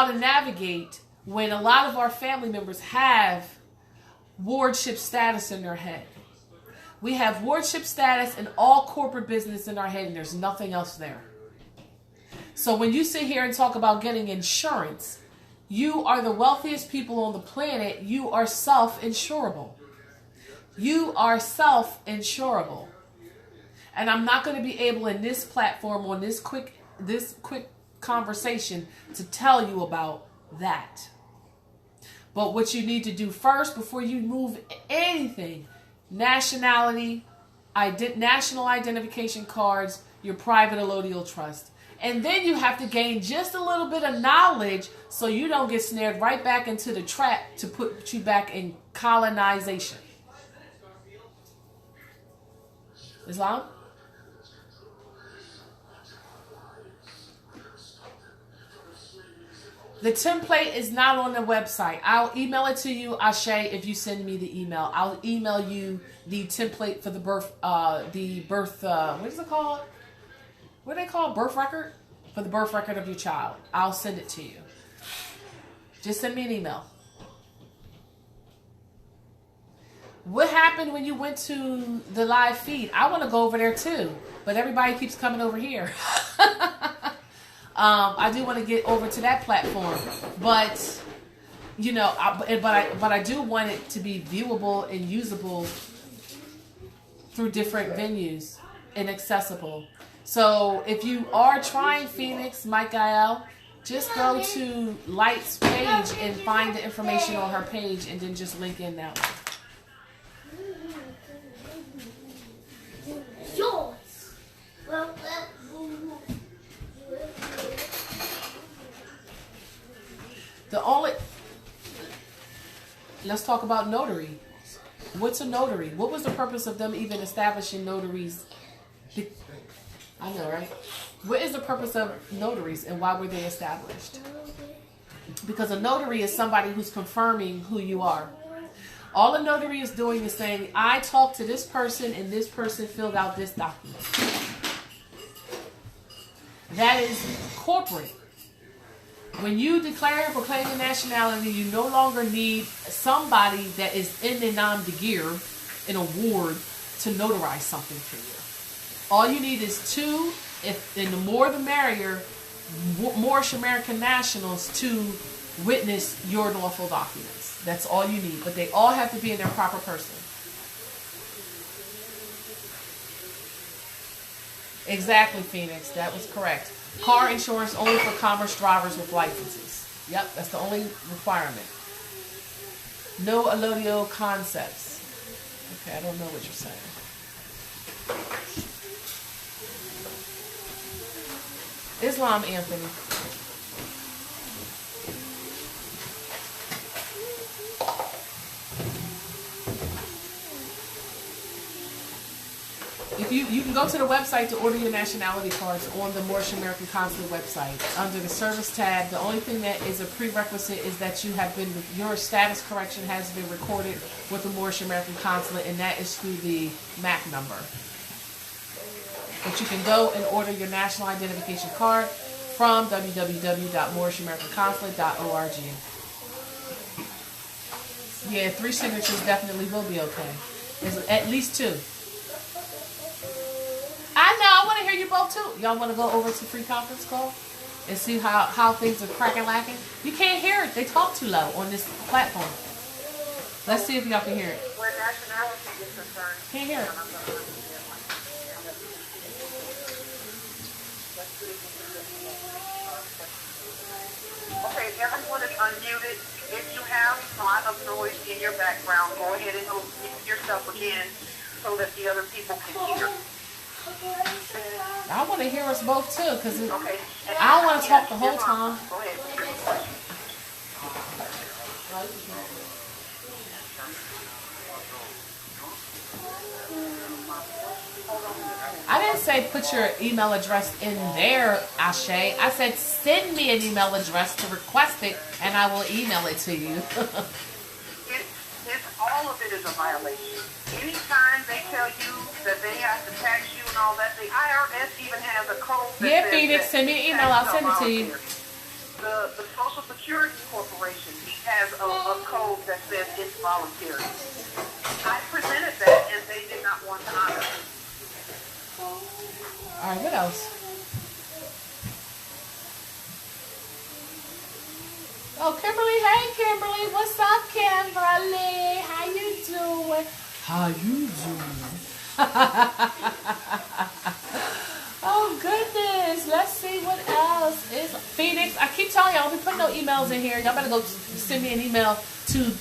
Speaker 2: to navigate when a lot of our family members have wardship status in their head. We have wardship status and all corporate business in our head, and there's nothing else there. So when you sit here and talk about getting insurance, you are the wealthiest people on the planet. You are self-insurable. You are self-insurable. And I'm not going to be able in this platform on this quick conversation to tell you about that. But what you need to do first before you move anything, nationality, national identification cards, your private allodial trust. And then you have to gain just a little bit of knowledge so you don't get snared right back into the trap to put you back in colonization. Islam? The template is not on the website. I'll email it to you, Ashe, if you send me the email. I'll email you the template for the birth, what is it called? What do they call birth record? For the birth record of your child. I'll send it to you. Just send me an email. What happened when you went to the live feed? I want to go over there too, but everybody keeps coming over here. I do want to get over to that platform, but you know, I do want it to be viewable and usable through different venues and accessible. So if you are trying Phoenix, Michael, just go to Light's page and find the information on her page, and then just link in that one.
Speaker 4: Yours.
Speaker 2: Let's talk about notary. What's a notary? What was the purpose of them even establishing notaries? I know, right? What is the purpose of notaries and why were they established? Because a notary is somebody who's confirming who you are. All a notary is doing is saying, I talked to this person and this person filled out this document. That is corporate. When you declare and proclaim your nationality, you no longer need somebody that is in the nom de guerre, in a ward, to notarize something for you. All you need is two, and the more the merrier, Moorish American nationals to witness your lawful documents. That's all you need. But they all have to be in their proper person. Exactly, Phoenix. That was correct. Car insurance only for commerce drivers with licenses. Yep, that's the only requirement. No allodio concepts. Okay, I don't know what you're saying. Islam, Anthony. If you can go to the website to order your nationality cards on the Moorish American Consulate website. Under the service tab, the only thing that is a prerequisite is that your status correction has been recorded with the Moorish American Consulate, and that is through the MAC number. But you can go and order your national identification card from www.moorishamericanconsulate.org. Yeah, 3 signatures definitely will be okay. There's at least 2. I know, I want to hear you both too. Y'all want to go over to free conference call and see how things are cracking lacking? You can't hear it. They talk too low on this platform. Let's see if y'all can hear it.
Speaker 1: Where nationality is concerned.
Speaker 2: Can't hear it.
Speaker 1: Okay, everyone is unmuted. If you have a lot of noise in your background, go ahead and mute yourself again so that the other people can hear.
Speaker 2: I want to hear us both too, because
Speaker 1: Okay.
Speaker 2: I don't want to talk the whole time.
Speaker 1: Go ahead. Your question.
Speaker 2: I didn't say put your email address in there, Ashe. I said send me an email address to request it, and I will email it to you.
Speaker 1: All of it is a violation. Anytime they tell you that they have to tax you and all that, the IRS even has a code that
Speaker 2: Yeah,
Speaker 1: says
Speaker 2: Phoenix,
Speaker 1: that
Speaker 2: send me an email. I'll send it to you.
Speaker 1: The Social Security Corporation has a code that says it's voluntary. I presented that and they did not want to honor it.
Speaker 2: All right, what else? Oh, Kimberly. Hey, Kimberly. What's up, Kimberly? How you doing? How you doing? Oh, goodness. Let's see what else is. Phoenix, I keep telling y'all, I'll be putting no emails in here. Y'all better go send me an email to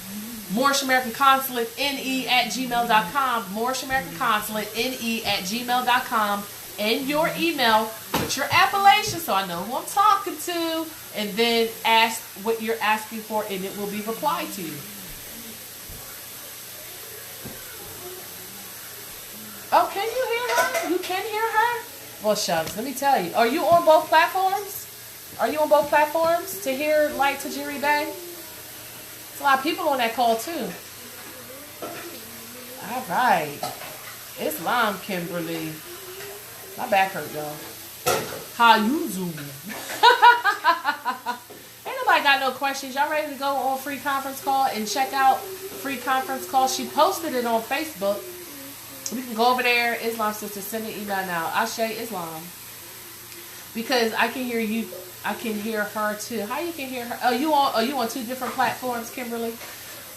Speaker 2: Moorish American Consulate, ne@gmail.com. Moorish American Consulate, ne@gmail.com. In your email, put your appellation so I know who I'm talking to, and then ask what you're asking for, and it will be replied to you. Oh, can you hear her? You can hear her? Well, shucks, let me tell you. Are you on both platforms? Are you on both platforms to hear Light Tajiri Bey? There's a lot of people on that call, too. All right. Islam, Kimberly. My back hurt, y'all. How you doing? Ain't nobody got no questions. Y'all ready to go on free conference call and check out free conference call? She posted it on Facebook. We can go over there. Islam sister, send an email now. Ashe Islam. Because I can hear you. I can hear her too. How you can hear her? Oh, you on two different platforms, Kimberly?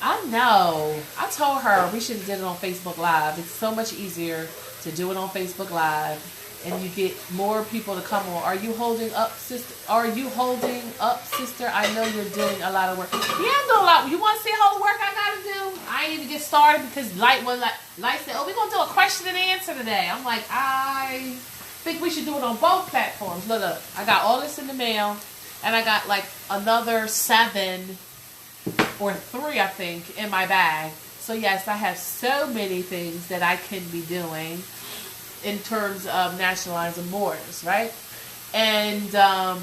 Speaker 2: I know. I told her we should have did it on Facebook Live. It's so much easier to do it on Facebook Live. And you get more people to come on. Are you holding up, sister? Are you holding up, sister? I know you're doing a lot of work. Yeah, I'm doing a lot. You want to see all the work I gotta do? I ain't even get started because Light said, "Oh, we're gonna do a question and answer today." I'm like, I think we should do it on both platforms. Look, I got all this in the mail, and I got like another 7 or 3, I think, in my bag. So yes, I have so many things that I can be doing in terms of nationalizing borders, right? And I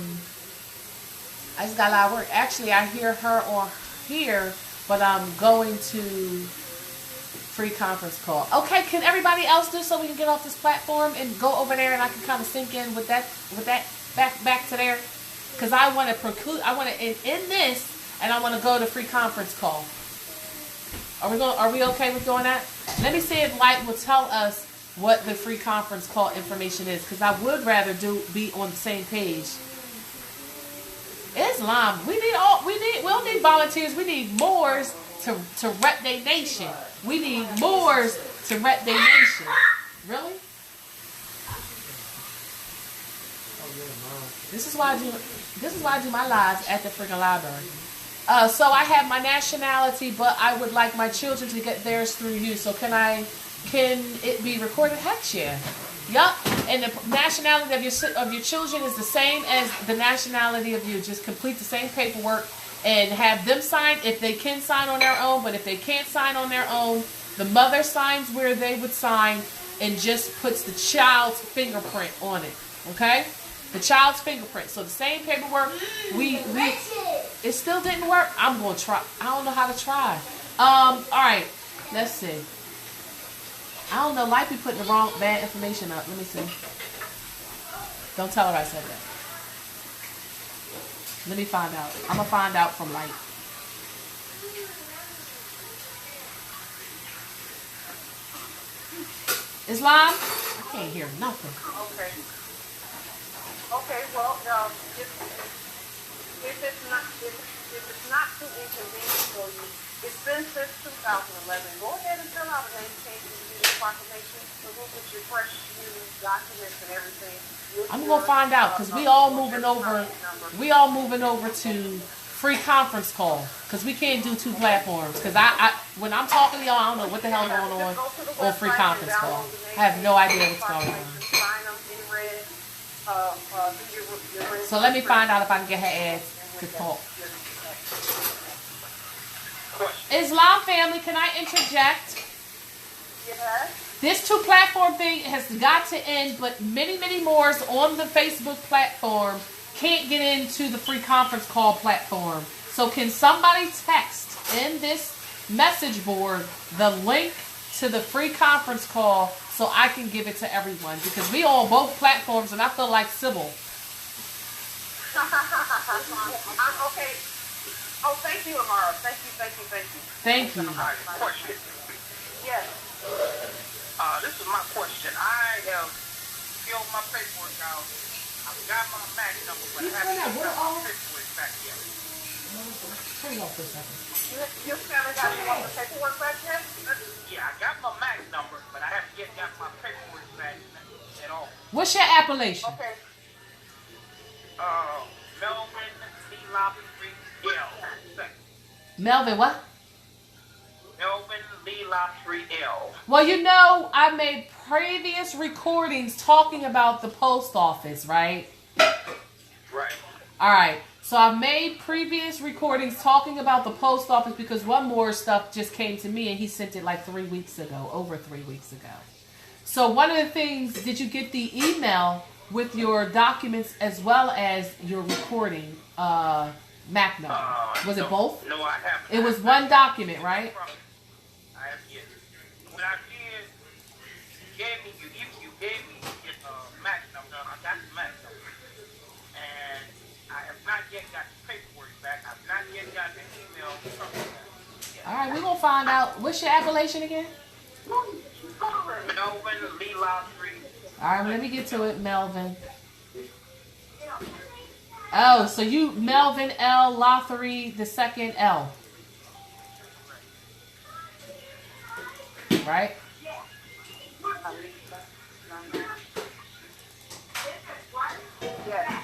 Speaker 2: just got a lot of work. Actually, I hear her on here, but I'm going to free conference call. Okay, can everybody else do so we can get off this platform and go over there and I can kind of sink in with that back to there? Because I want to end this and I want to go to free conference call. Are we okay with doing that? Let me see if Light will tell us what the free conference call information is, because I would rather be on the same page. Islam, we don't need volunteers. We need Moors to rep their nation. We need Moors to rep their nation. Really? This is why I do my lives at the freaking library. So I have my nationality, but I would like my children to get theirs through you. So can it be recorded? Heck yeah. Yup. And the nationality of your children is the same as the nationality of you. Just complete the same paperwork and have them sign if they can sign on their own. But if they can't sign on their own, the mother signs where they would sign and just puts the child's fingerprint on it. Okay? The child's fingerprint. So the same paperwork. It still didn't work. I'm gonna try. I don't know how to try. All right. Let's see. I don't know. Light be putting the bad information up. Let me see. Don't tell her I said that. Let me find out. I'm gonna find out from Light. Islam? I can't hear nothing.
Speaker 1: Okay. Well, if it's not too inconvenient for you, It's been since 2011. Go ahead and fill out a name change and do the proclamation. So we'll get your fresh new documents and everything.
Speaker 2: I'm gonna find out because we all moving over. We all moving over to free conference call because we can't do two platforms. Because I when I'm talking to y'all, I don't know what the hell going on free conference call. I have no idea what's going on.
Speaker 1: Sign them in red.
Speaker 2: So let me find out if I can get her ass to talk. Islam family, can I interject?
Speaker 1: Yes.
Speaker 2: This two platform thing has got to end, but many, many more on the Facebook platform can't get into the free conference call platform. So can somebody text in this message board the link to the free conference call so I can give it to everyone? Because we on both platforms and I feel like Sybil.
Speaker 1: Okay. Oh, thank you, Imārah. Thank you.
Speaker 2: Thank you.
Speaker 6: Question.
Speaker 1: Yes.
Speaker 6: This is my question. I have filled my paperwork out. I've got my MAC number, but I haven't got my paperwork back yet.
Speaker 2: Turn it off for a second.
Speaker 1: You haven't got the paperwork back yet?
Speaker 6: Yeah, I got my MAC number, but I haven't yet got my paperwork back at all.
Speaker 2: What's your appellation?
Speaker 1: Okay.
Speaker 6: Melvin Lee Gale.
Speaker 2: Melvin what?
Speaker 6: Melvin Lee L.
Speaker 2: Well, you know, I made previous recordings talking about the post office, right?
Speaker 6: Right.
Speaker 2: All right. So I made previous recordings talking about the post office because one more stuff just came to me and he sent it like 3 weeks ago, over 3 weeks ago. So one of the things, did you get the email with your documents as well as your recording MAC number? Was it both?
Speaker 6: No, I haven't.
Speaker 2: It was one document, right?
Speaker 6: I have yet. When I did, you gave me your MAC number. I got the MAC number. And I have not yet got the paperwork back. I've not yet got the email from them.
Speaker 2: All right, we're going to find out. What's your appellation again?
Speaker 6: Melvin Lee Lottery.
Speaker 2: All right, let me get to it, Melvin. Oh, so you, Melvin L. Lothery, the second L. Right?
Speaker 1: Yes.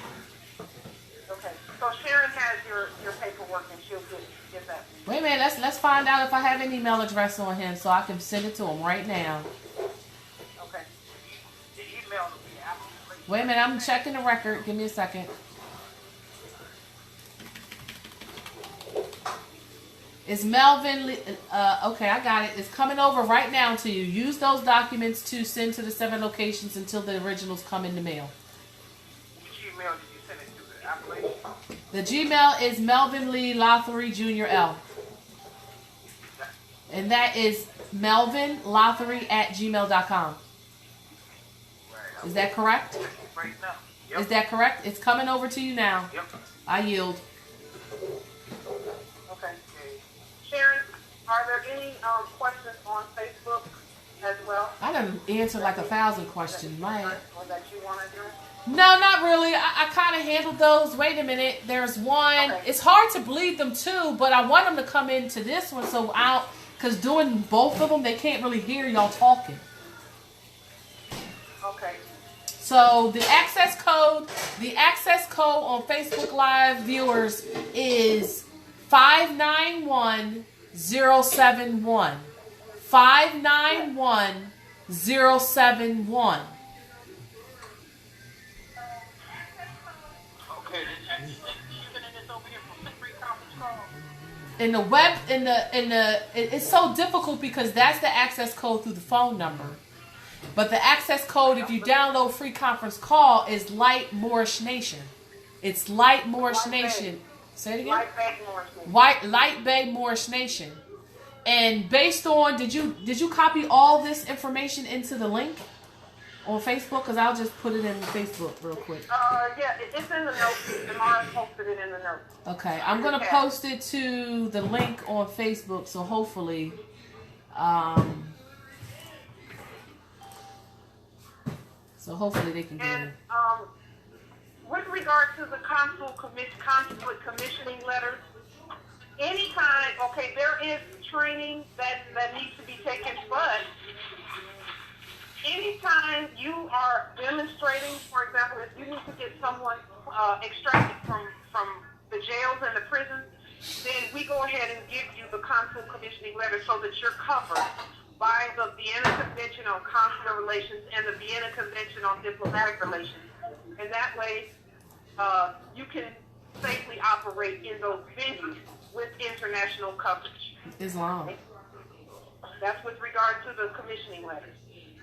Speaker 1: Okay. So Sharon has your paperwork and she'll get that.
Speaker 2: Wait a minute, let's find out if I have an email address on him so I can send it to him right now.
Speaker 1: Okay.
Speaker 6: The email will be absolutely.
Speaker 2: Wait a minute, I'm checking the record. Give me a second. It's Melvin, okay, I got it. It's coming over right now to you. Use those documents to send to the 7 locations until the originals come in the mail.
Speaker 6: Which email did you send it to? The application?
Speaker 2: The Gmail is Melvin Lee Lothery Jr. L. And that is melvinlothery@gmail.com.
Speaker 6: Right.
Speaker 2: Is that correct?
Speaker 6: Right now. Yep.
Speaker 2: Is that correct? It's coming over to you now.
Speaker 6: Yep.
Speaker 2: I yield.
Speaker 1: Okay. Sharon, are there any questions on Facebook as well?
Speaker 2: I done answered like 1,000 questions, man.
Speaker 1: Or that you want to address?
Speaker 2: No, not really. I kind of handled those. Wait a minute. There's one.
Speaker 1: Okay.
Speaker 2: It's hard to bleed them too, but I want them to come into this one so because doing both of them, they can't really hear y'all talking.
Speaker 1: Okay.
Speaker 2: So the access code on Facebook Live viewers is 591071. 591071.
Speaker 6: Okay, then you sending this over here from the free conference call?
Speaker 2: In the web, it's so difficult because that's the access code through the phone number. But the access code, if you download free conference call, is Light Moorish Nation. It's Light Moorish Nation. Say it again.
Speaker 1: Light Bay Moorish Nation.
Speaker 2: Light Bay Moorish Nation. And based on, did you copy all this information into the link on Facebook? Because I'll just put it in Facebook real quick.
Speaker 1: Yeah, it's in the notes. Imārah posted it in the notes.
Speaker 2: Okay, I'm gonna post it to the link on Facebook, so hopefully, they can get
Speaker 1: And
Speaker 2: it.
Speaker 1: with regard to the consulate commissioning letters, anytime, okay, there is training that needs to be taken, but anytime you are demonstrating, for example, if you need to get someone extracted from the jails and the prisons, then we go ahead and give you the consul commissioning letter so that you're covered by the Vienna Convention on Consular Relations and the Vienna Convention on Diplomatic Relations. And that way, you can safely operate in those venues with international coverage.
Speaker 2: Islam.
Speaker 1: That's with regard to the commissioning letters.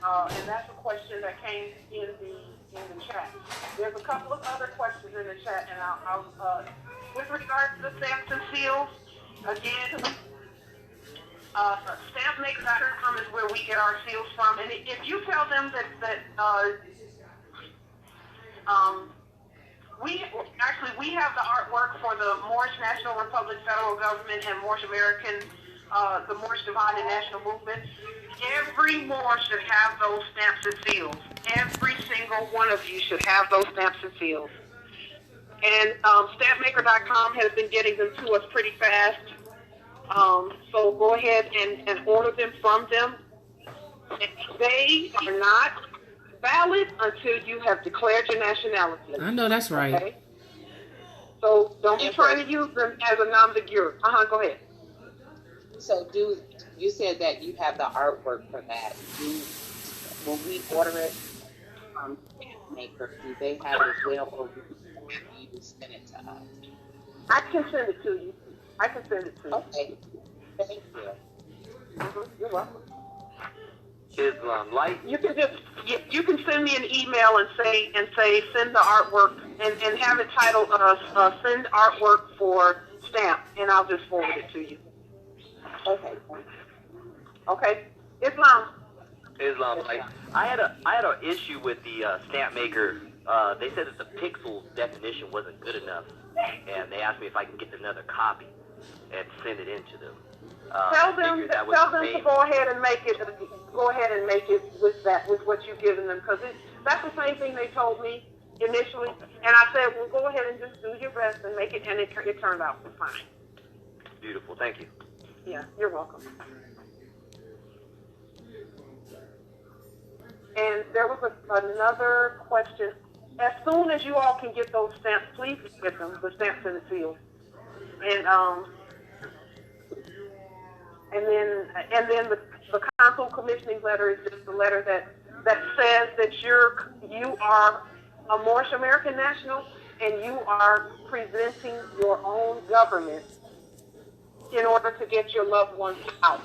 Speaker 1: And that's a question that came in the chat. There's a couple of other questions in the chat, and I'll with regard to the stamps and seals, again, stampmaker.com is where we get our seals from. And if you tell them that we have the artwork for the Moorish National Republic Federal Government and Moorish American, the Moorish Divine and National Movement. Every Moor should have those stamps and seals. Every single one of you should have those stamps and seals. And stampmaker.com has been getting them to us pretty fast. So go ahead and order them from them. And they are not valid until you have declared your nationality.
Speaker 2: I know that's right.
Speaker 1: Okay? So don't be trying to use them as a non-de-jure. Go ahead.
Speaker 5: So you said that you have the artwork for that. When we order it from Maker, do they have it as well, or do you send it to us?
Speaker 1: I can send it to you.
Speaker 5: Okay. Thank you.
Speaker 1: You're welcome.
Speaker 7: Islam Light.
Speaker 1: You can send me an email and say send the artwork and have it titled send artwork for stamp, and I'll just forward it to you.
Speaker 5: Okay.
Speaker 1: Okay. Islam
Speaker 7: Light. I had an issue with the stamp maker. They said that the pixel definition wasn't good enough, and they asked me if I can get another copy and send it in to them.
Speaker 1: Tell them to go ahead and make it. Go ahead and make it with what you've given them, because that's the same thing they told me initially, and I said, well, go ahead and just do your best and make it, and it turned out fine.
Speaker 7: Beautiful, thank you.
Speaker 1: Yeah, you're welcome. And there was another question. As soon as you all can get those stamps, please get them, the stamps and the seals. And then the consul commissioning letter is just a letter that says that you are a Moorish American national and you are presenting your own government in order to get your loved ones out.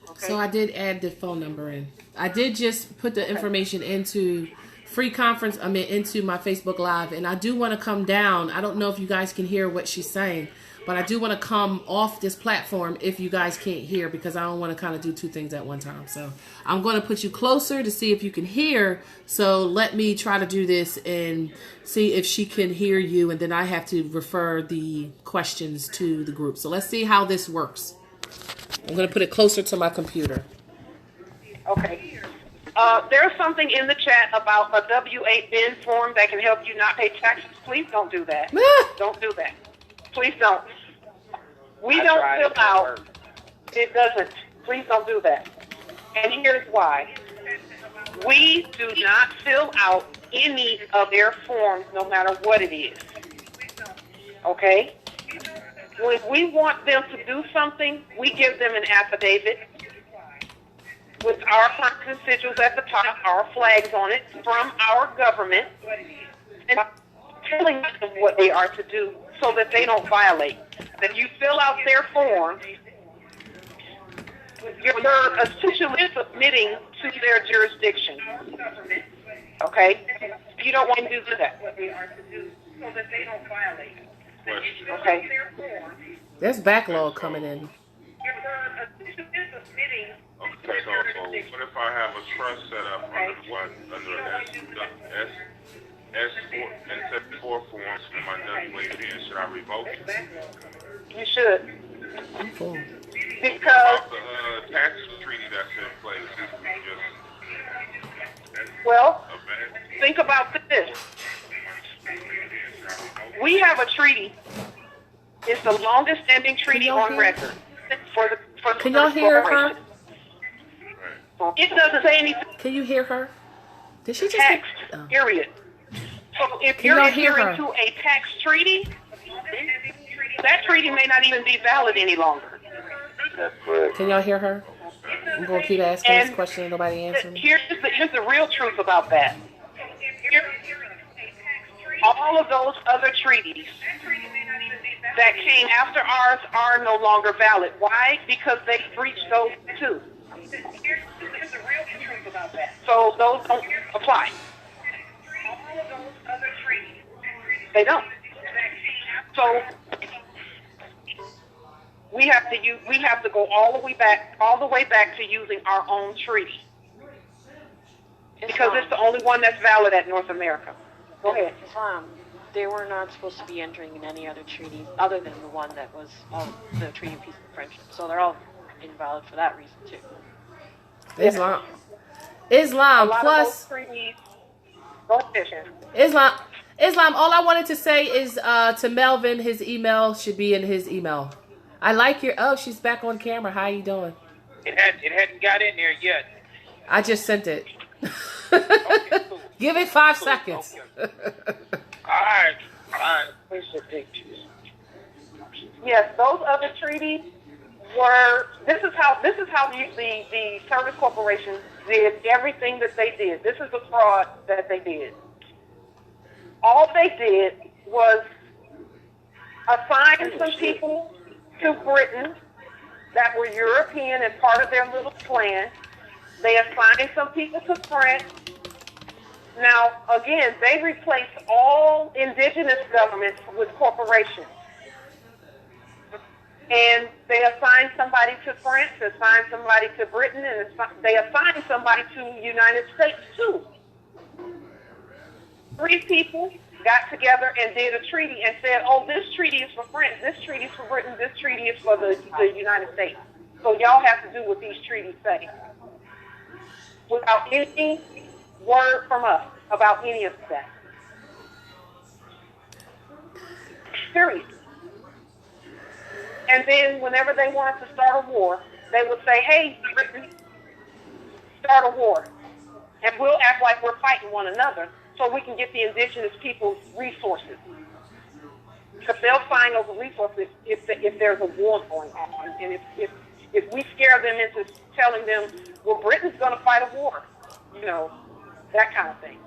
Speaker 1: Okay?
Speaker 2: So I did add the phone number in. I did just put the information into into my Facebook Live, and I do want to come down. I don't know if you guys can hear what she's saying, but I do want to come off this platform if you guys can't hear, because I don't want to kind of do two things at one time. So I'm going to put you closer to see if you can hear. So let me try to do this and see if she can hear you, and then I have to refer the questions to the group. So let's see how this works. I'm going to put it closer to my computer.
Speaker 1: Okay. There's something in the chat about a W-8 bin form that can help you not pay taxes. Please don't do that. Don't do that. Please don't. We don't fill out. It doesn't. Please don't do that. And here's why. We do not fill out any of their forms, no matter what it is. Okay? When we want them to do something, we give them an affidavit with our contact sigils at the top, our flags on it, from our government, and telling them what they are to do so that they don't violate. That you fill out their form, you're essentially submitting to their jurisdiction. Okay? You don't want to do that. So that they don't violate. Okay.
Speaker 2: There's backlog coming in.
Speaker 8: Okay, so what if I have a trust set up under S4 and S4 forms for my W-8 bin? Should I revoke it?
Speaker 1: You should.
Speaker 2: Cool.
Speaker 1: Because
Speaker 8: the tax treaty that's in place is
Speaker 1: well, think about this. We have a treaty is the longest standing treaty on record for the
Speaker 2: Can y'all hear her?
Speaker 1: corporation. It doesn't say anything.
Speaker 2: Can you hear her? Did she just
Speaker 1: Text,
Speaker 2: Oh.
Speaker 1: period. So if
Speaker 2: Can
Speaker 1: you're
Speaker 2: y'all hear
Speaker 1: adhering
Speaker 2: her?
Speaker 1: to a tax treaty, that treaty may not even be valid any longer.
Speaker 8: That's correct.
Speaker 2: Can y'all hear her? I'm going to keep asking
Speaker 1: And
Speaker 2: this question and nobody answering me.
Speaker 1: here's the real truth about that. All of those other treaties that came after ours are no longer valid. Why? Because they breached those too. So those don't apply. They don't. So we have to go all the way back to using our own treaty. Because it's the only one that's valid at North America. Go ahead.
Speaker 3: They were not supposed to be entering in any other treaty other than the one that was the Treaty of Peace and Friendship. So they're all invalid for that reason too.
Speaker 2: Islam
Speaker 1: A lot
Speaker 2: plus
Speaker 1: of those treaties. Go ahead, Sharon.
Speaker 2: Islam, all I wanted to say is to Melvin, his email should be in his email. I like your she's back on camera. How you doing?
Speaker 6: It hadn't got in there yet.
Speaker 2: I just sent it.
Speaker 6: Okay, cool.
Speaker 2: Give it 5 seconds.
Speaker 6: Okay. All right.
Speaker 1: Yes, those other treaties were. This is how the service corporation did everything that they did. This is the fraud that they did. All they did was assign some people to Britain that were European and part of their little plan. They assigned some people to France. Now, again, they replaced all indigenous governments with corporations. And they assigned somebody to France, assigned somebody to Britain, and they assigned somebody to the United States, too. 3 people got together and did a treaty and said, oh, this treaty is for France, this treaty is for Britain, this treaty is for the United States. So y'all have to do what these treaties say. Without any word from us about any of that. Period. And then whenever they wanted to start a war, they would say, hey, Britain, start a war. And we'll act like we're fighting one another so we can get the indigenous people's resources. Because they'll sign over resources if there's a war going on. And if we scare them into telling them, well, Britain's going to fight a war, you know, that kind of thing.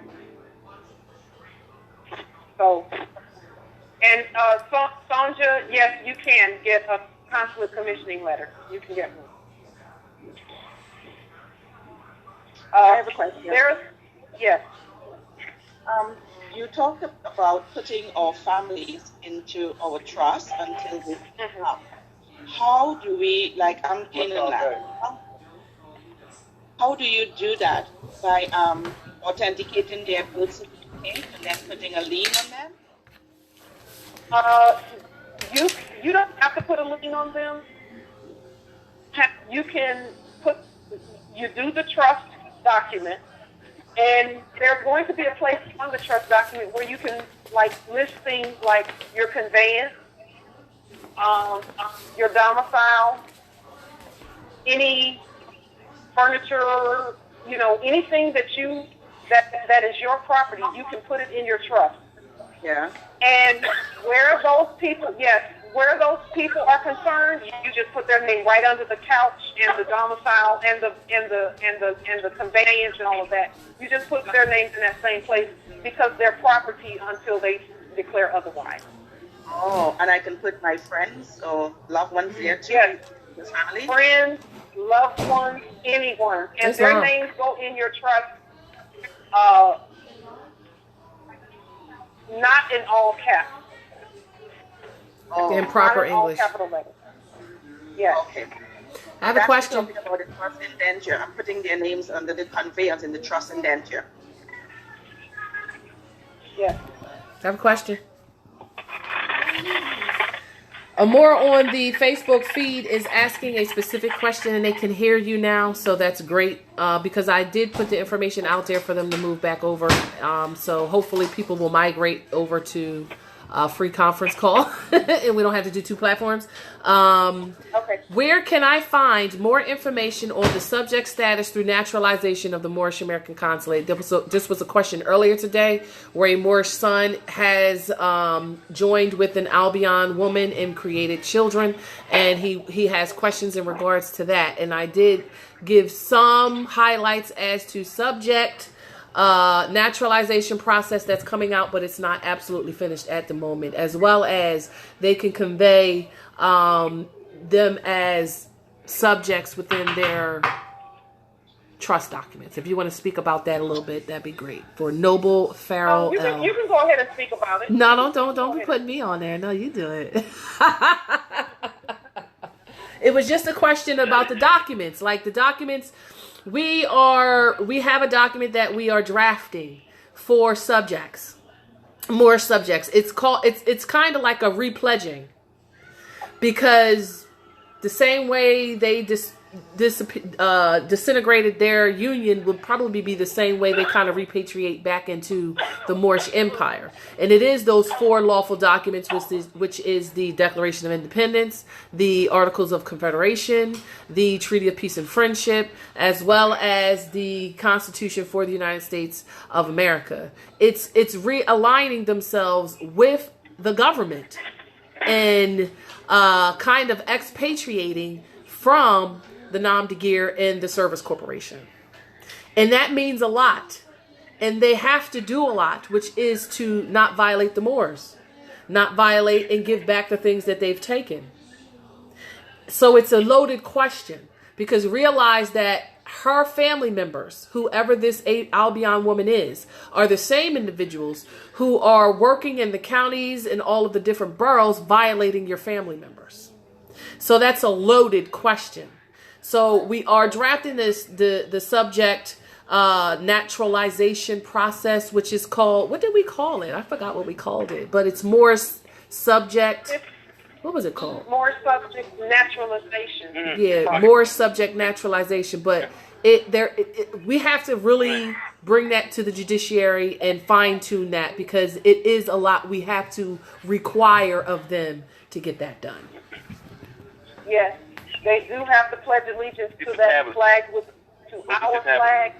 Speaker 1: So, and Sonja, yes, you can get a consulate commissioning letter. You can get one.
Speaker 5: I have a question.
Speaker 1: Yes.
Speaker 5: You talked about putting our families into our trust until we up. How do we, like I'm in a lab, how do you do that? By authenticating their birth certificate and then putting a lien on them?
Speaker 1: You don't have to put a lien on them. You can you do the trust document, and there's going to be a place on the trust document where you can list things like your conveyance, your domicile, any furniture, anything that is your property, you can put it in your trust.
Speaker 5: Yeah.
Speaker 1: And where those people are concerned, you just put their name right under the couch and the domicile and the conveyance and all of that. You just put their names in that same place because they're property until they declare otherwise.
Speaker 5: Oh, and I can put my friends or loved ones there too?
Speaker 1: Yes.
Speaker 5: The family?
Speaker 1: Friends, loved ones, anyone. And their names go in your trust, not in all caps.
Speaker 5: Oh,
Speaker 2: in proper
Speaker 1: not in all
Speaker 2: English.
Speaker 1: Capital letters. Yes.
Speaker 5: Okay.
Speaker 2: I have a question.
Speaker 5: Talking about the trust indenture. I'm putting their names under the conveyance in the trust indenture.
Speaker 1: Yes.
Speaker 2: I have a question. Amor on the Facebook feed is asking a specific question, and they can hear you now, so that's great because I did put the information out there for them to move back over. So hopefully people will migrate over to free conference call, and we don't have to do 2 platforms.
Speaker 1: Okay.
Speaker 2: Where can I find more information on the subject status through naturalization of the Moorish American Consulate? This was a question earlier today where a Moorish son has joined with an Albion woman and created children, and he has questions in regards to that. And I did give some highlights as to subject naturalization process that's coming out, but it's not absolutely finished at the moment, as well as they can convey them as subjects within their trust documents. If you want to speak about that a little bit, that'd be great. For Noble Farrell
Speaker 1: you
Speaker 2: L.
Speaker 1: can go ahead and speak about it.
Speaker 2: No, don't be putting me on there. No, you do it. It was just a question about the documents. Like the documents, we have a document that we are drafting for subjects, more subjects. It's kind of like a repledging, because the same way they disintegrated their union would probably be the same way they kind of repatriate back into the Moorish Empire. And it is those 4 lawful documents, which is the Declaration of Independence, the Articles of Confederation, the Treaty of Peace and Friendship, as well as the Constitution for the United States of America. It's realigning themselves with the government and kind of expatriating from the Nam de Gear and the Service Corporation. And that means a lot. And they have to do a lot, which is to not violate the Moors, not violate and give back the things that they've taken. So it's a loaded question, because realize that her family members, whoever this Albion woman is, are the same individuals who are working in the counties and all of the different boroughs violating your family members. So that's a loaded question. So we are drafting the subject naturalization process, which is called, what did we call it? I forgot what we called it, but it's more subject. What was it called?
Speaker 1: More subject naturalization.
Speaker 2: Yeah, more subject naturalization. But we have to really bring that to the judiciary and fine tune that, because it is a lot we have to require of them to get that done.
Speaker 1: Yes, they do have to pledge allegiance to that flag, to our flag.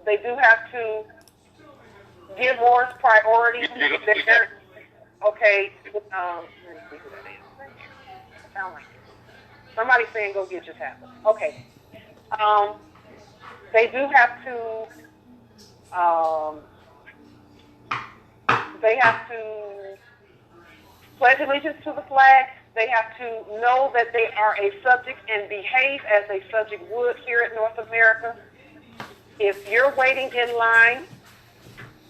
Speaker 1: They do have to give Moors priority. Okay. Let me see who that is. Sound like it. Somebody's saying go get your tablet. Okay. They do have to. They have to pledge allegiance to the flag. They have to know that they are a subject and behave as a subject would here at North America. If you're waiting in line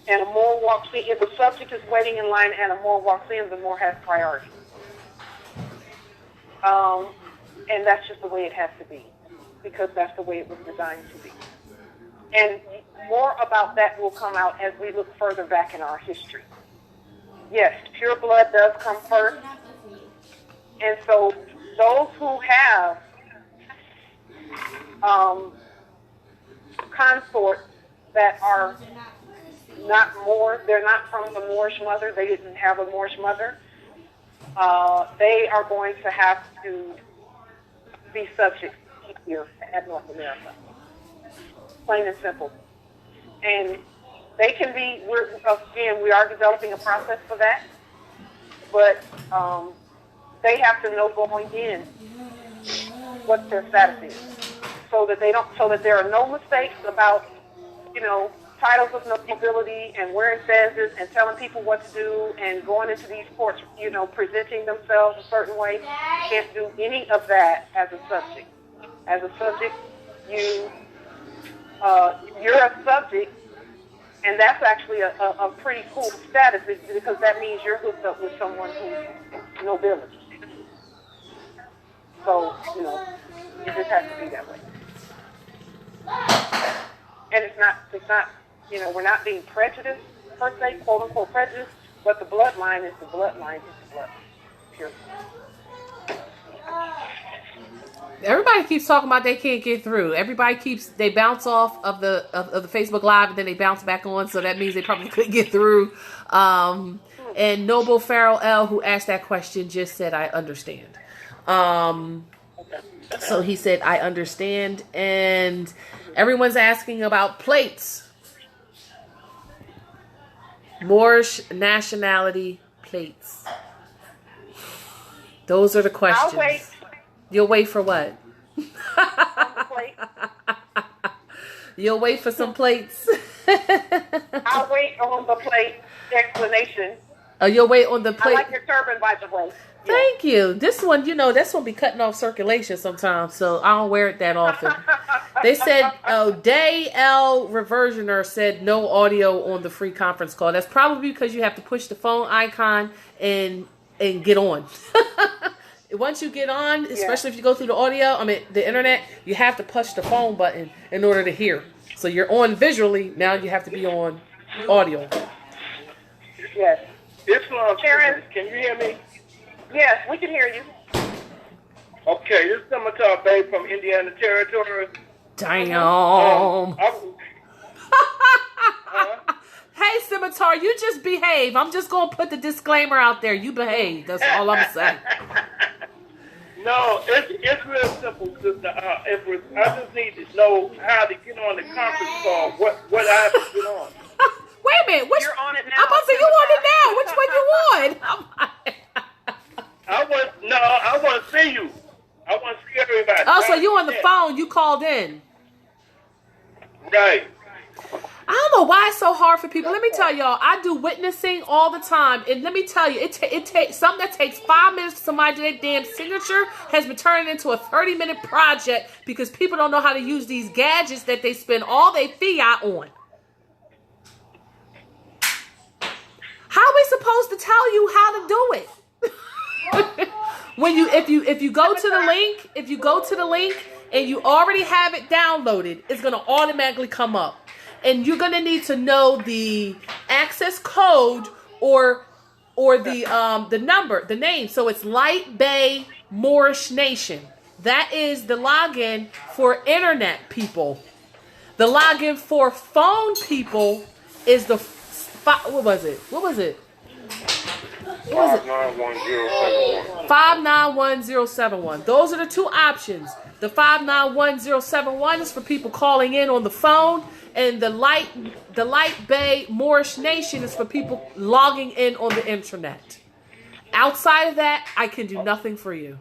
Speaker 1: and a Moor walks in, if the subject is waiting in line and a Moor walks in, the Moor has priority. And that's just the way it has to be, because that's the way it was designed to be. And more about that will come out as we look further back in our history. Yes, pure blood does come first. And so those who have consorts that are not Moors, they're not from the Moorish mother, they didn't have a Moorish mother, they are going to have to be subject here at North America. Plain and simple. And they can be, we are developing a process for that, but they have to know going in what their status is, so that there are no mistakes about, titles of nobility and wearing fezes and telling people what to do and going into these courts, presenting themselves a certain way. You can't do any of that as a subject. As a subject, you're a subject, and that's actually a pretty cool status, because that means you're hooked up with someone who's nobility. So, it just has to be that way. And it's not, we're not being prejudiced, per se, quote unquote prejudiced, but the bloodline is the bloodline, is the bloodline. Pure.
Speaker 2: Everybody keeps talking about they can't get through. They bounce off of the Facebook Live and then they bounce back on. So that means they probably couldn't get through. And Noble Farrell L, who asked that question, just said, I understand. So he said, I understand. And everyone's asking about plates. Moorish nationality plates. Those are the questions.
Speaker 1: I'll wait.
Speaker 2: You'll wait for what?
Speaker 1: Plate.
Speaker 2: You'll wait for some plates.
Speaker 1: I'll wait on the plate explanation.
Speaker 2: Oh, you'll wait on the plate.
Speaker 1: I like your turban, by the way.
Speaker 2: Thank you. This one, this one be cutting off circulation sometimes, so I don't wear it that often. They said, Day L Reversioner said no audio on the free conference call. That's probably because you have to push the phone icon and get on. Once you get on, especially if you go through the internet, you have to push the phone button in order to hear. So you're on visually, now you have to be on audio.
Speaker 1: Yes.
Speaker 6: Sharon, can you hear me?
Speaker 1: Yes, we can hear you.
Speaker 6: Okay, this is Imārah Bey from Indiana Territory.
Speaker 2: Damn. Hey, Scimitar, you just behave. I'm just going to put the disclaimer out there. You behave. That's all I'm saying.
Speaker 6: No, it's real simple, sister. I just need to know how to get on the conference call. What I have to get on.
Speaker 2: Wait a minute.
Speaker 1: You're on it now.
Speaker 2: I'm about to say you on it now. Which one you on?
Speaker 6: I want to see you. I want to see everybody.
Speaker 2: Oh, so you on the phone. You called in.
Speaker 6: Right.
Speaker 2: I don't know why it's so hard for people. Let me tell y'all, I do witnessing all the time. And let me tell you, it takes something that takes 5 minutes for somebody to do their damn signature has been turned into a 30-minute project because people don't know how to use these gadgets that they spend all their fiat on. How are we supposed to tell you how to do it? if you go to the link and you already have it downloaded, it's gonna automatically come up. And you're gonna need to know the access code or the number, the name. So it's Light Bay Moorish Nation. That is the login for internet people. The login for phone people is the what was it?
Speaker 8: 591071.
Speaker 2: 591071. Those are the two options. The 591071 is for people calling in on the phone, and the Light Bay Moorish Nation is for people logging in on the internet. Outside of that, I can do nothing for you.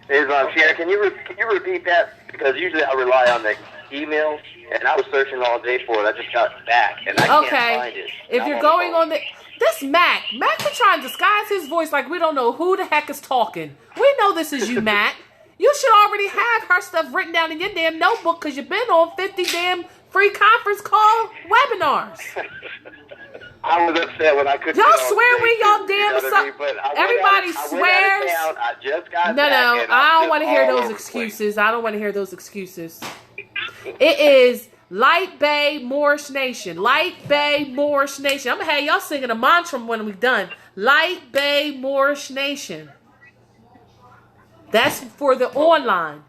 Speaker 7: Sharon, can you repeat that? Because usually I rely on the email, and I was searching all day for it. I just got back, and I can't find it.
Speaker 2: If you're going on this Mac been trying to disguise his voice like we don't know who the heck is talking. We know this is you, Mac. You should already have her stuff written down in your damn notebook because you've been on 50 damn free conference call webinars.
Speaker 7: I was upset when I couldn't.
Speaker 2: Y'all swear when y'all damn everybody swears.
Speaker 7: I just got
Speaker 2: No, I don't want to hear those excuses. I don't want to hear those excuses. It is Light Bay Moorish Nation. Light Bay Moorish Nation. I'm going to have y'all singing a mantra when we're done. Light Bay Moorish Nation. That's for the online.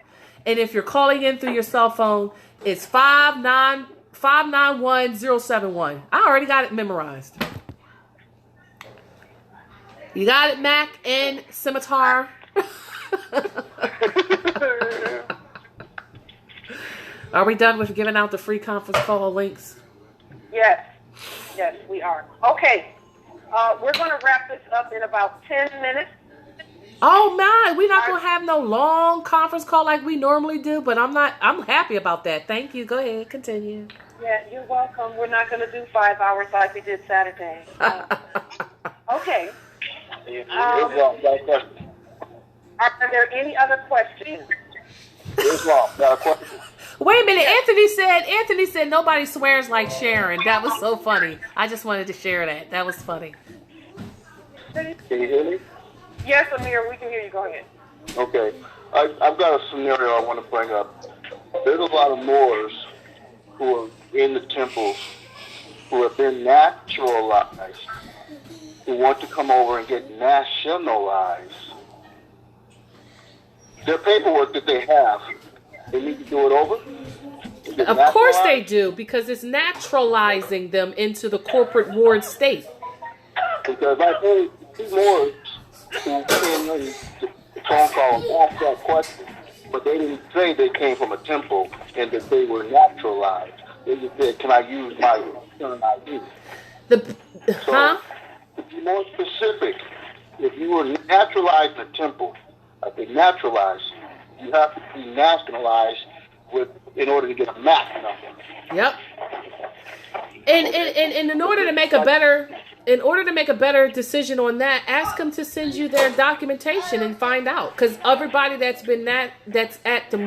Speaker 2: And if you're calling in through your cell phone, it's 591071. I already got it memorized. You got it, Mac and Scimitar? Are we done with giving out the free conference call links?
Speaker 1: Yes, we are. Okay, we're going to wrap this up in about 10 minutes.
Speaker 2: Oh my, we're not going to have no long conference call like we normally do, but I'm happy about that. Thank you. Go ahead, continue.
Speaker 1: Yeah, you're welcome. We're not going to do 5 hours like we did Saturday. Okay. Are there any other questions?
Speaker 2: Wait a minute. Anthony said nobody swears like Sharon. That was so funny. I just wanted to share that. That was funny.
Speaker 8: Can you hear me?
Speaker 1: Yes, Amir, we can hear you. Go ahead.
Speaker 8: Okay. I've got a scenario I want to bring up. There's a lot of Moors who are in the temples who have been naturalized, who want to come over and get nationalized. their paperwork that they have, they need to do it over?
Speaker 2: Of course they do, because it's naturalizing them into the corporate ward state.
Speaker 8: Because I heard two Moors who came on the phone call and asked that question, but they didn't say they came from a temple and that they were naturalized. They just said, "Can I use my return ID?" To be more specific, if you were naturalized in a temple, like they naturalized, you have to be nationalized in order to get a MAC number.
Speaker 2: Yep. And in order to make a better decision on that, ask them to send you their documentation and find out. Because everybody that's at the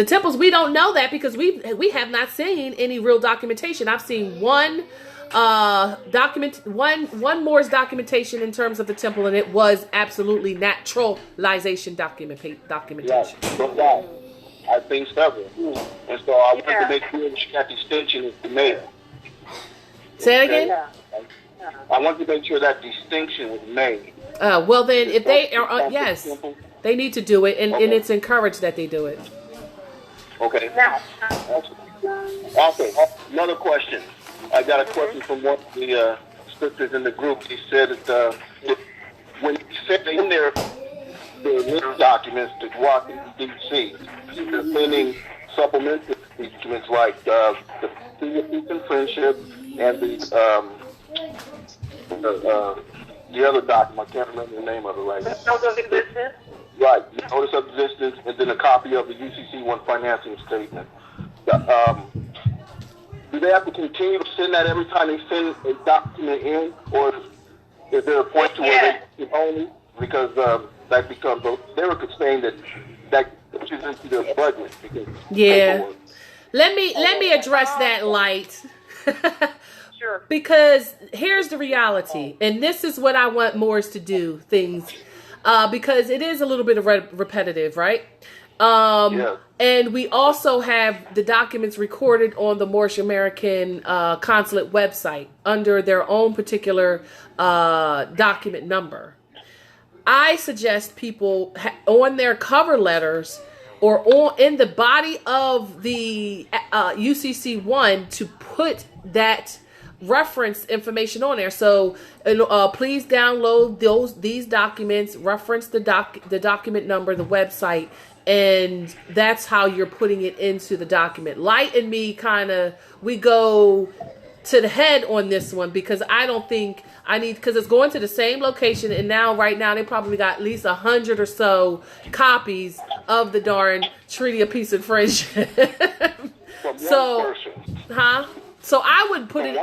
Speaker 2: temples, we don't know that because we have not seen any real documentation. I've seen one Moore's documentation in terms of the temple, and it was absolutely naturalization documentation.
Speaker 8: Yes, I think several. And so I want to make sure that that distinction is made.
Speaker 2: Say it again?
Speaker 8: I want to make sure that distinction was made.
Speaker 2: Well, then, if they are, yes, they need to do it, and it's encouraged that they do it.
Speaker 8: Okay. Now, okay. Another question. I got a question from one of the scriptures in the group. He said that when he said in their legal documents to Washington, D.C., they're sending supplementary documents like the Treaty of Peace and Friendship and the other document. I can't remember the name of it right now.
Speaker 1: Notice of existence?
Speaker 8: Right. Notice of existence, and then a copy of the UCC-1 financing statement. Do they have to continue to send that every time they send a document in, or is there a point to where they only because that becomes they were saying that pushes into their budget because
Speaker 2: Let me address that, Light.
Speaker 1: Sure.
Speaker 2: Because here's the reality, and this is what I want Moors to do things, because it is a little bit of repetitive, right? And we also have the documents recorded on the Moorish American Consulate website under their own particular document number. I suggest people on their cover letters or in the body of the UCC-1 to put that reference information on there. So please download these documents, reference the document number, the website, and that's how you're putting it into the document. Light and me we go to the head on this one because I don't think because it's going to the same location, and right now they probably got at least 100 or so copies of the darn Treaty of Peace and Friendship. So I would put it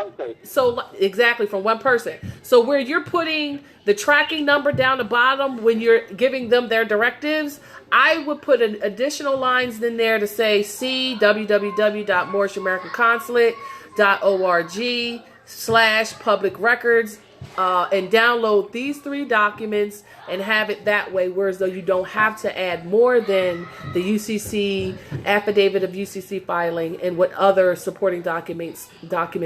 Speaker 2: exactly from one person. So where you're putting the tracking number down the bottom when you're giving them their directives, I would put an additional lines in there to say see www.moorishamericanconsulate.org/public records and download these 3 documents and have it that way, whereas though you don't have to add more than the UCC affidavit of UCC filing and what other supporting documents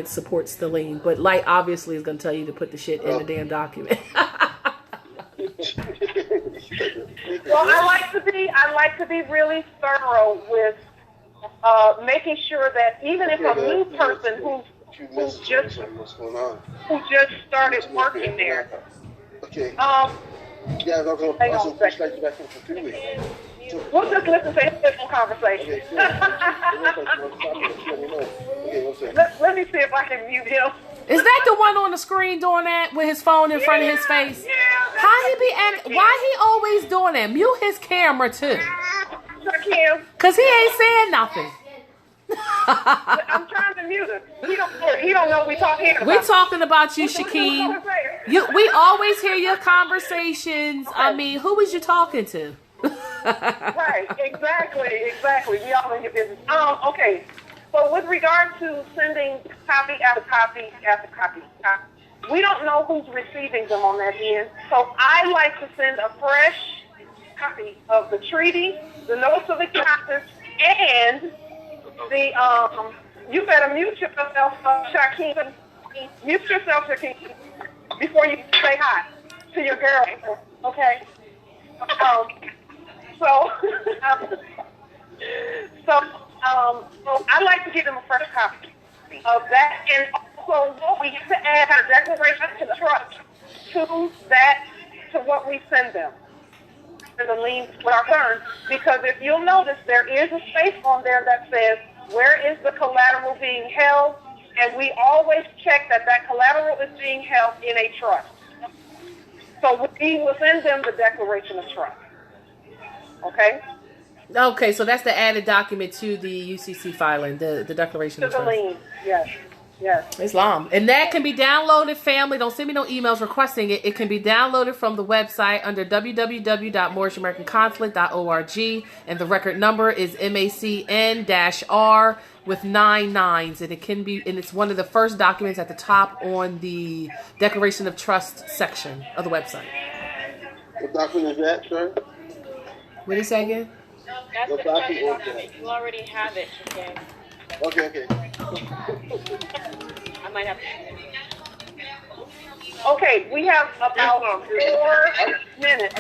Speaker 2: supports the lien. But Light obviously is going to tell you to put the shit in the damn document.
Speaker 1: Well, I like to be really thorough with making sure that even if a new person who just started working there.
Speaker 9: Okay.
Speaker 1: Hang on a second. We'll just listen to his different conversation. Let me see if I can mute him.
Speaker 2: Is that the one on the screen doing that with his phone in front of his face?
Speaker 1: Yeah.
Speaker 2: How he be acting? Why he always doing that? Mute his camera too. Cause he ain't saying nothing.
Speaker 1: I'm trying to mute him. He don't know we talking about.
Speaker 2: We're talking about you, Shakeem. We always hear your conversations. I mean, who was you talking to?
Speaker 1: Right, exactly. We all in your business. Okay. So with regard to sending copy after copy after copy, we don't know who's receiving them on that end. So I like to send a fresh copy of the treaty, the notice of acceptance, and the you better mute yourself, Shakeem. Mute yourself, Shakeem, before you say hi to your girl. Okay. So, so I'd like to give them a fresh copy of that, and also we have to add a declaration of trust to what we send them, and the liens with our terms. Because if you'll notice, there is a space on there that says where is the collateral being held, and we always check that collateral is being held in a trust. So we will send them the declaration of trust. Okay?
Speaker 2: Okay, so that's the added document to the UCC filing, the declaration of trust.
Speaker 1: Lien, yes. Yes.
Speaker 2: Islam. And that can be downloaded, family. Don't send me no emails requesting it. It can be downloaded from the website under www.moorishamericanconsulate.org. And the record number is MACN-R with 9 9s. And it can be, and it's one of the first documents at the top on the Declaration of Trust section of the website.
Speaker 8: What document is that, sir?
Speaker 2: What did you say again?
Speaker 3: That's the first document. You already have it, okay?
Speaker 8: Okay.
Speaker 3: I might have to.
Speaker 1: Okay, we have about 4 minutes.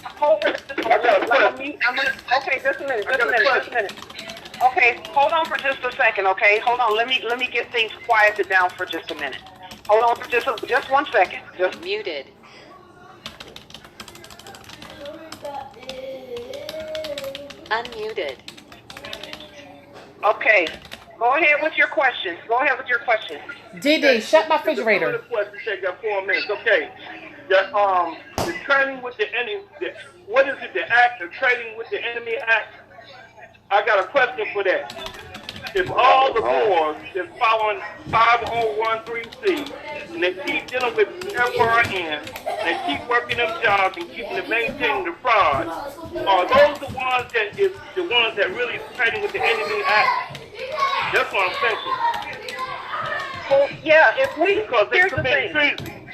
Speaker 1: Hold on. Okay, just a minute. Okay, hold on for just a second. Okay, hold on. Let me get things quieted down for just a minute. Hold on for just 1 second. Just
Speaker 3: Muted. Unmuted.
Speaker 1: okay. Go ahead with your questions.
Speaker 2: Didi, shut my refrigerator.
Speaker 6: Question take up 4 minutes. Okay. The trading with the enemy. What is it? The act of trading with the enemy act. I got a question for that. If all the boards is following 5013C and they keep dealing with FRN, they keep working them jobs and keeping maintaining the fraud, are those the ones that really trading with the enemy act? That's what I'm thinking.
Speaker 1: Well, yeah,
Speaker 6: Because they
Speaker 1: here's the
Speaker 6: commit
Speaker 1: thing.
Speaker 6: treason.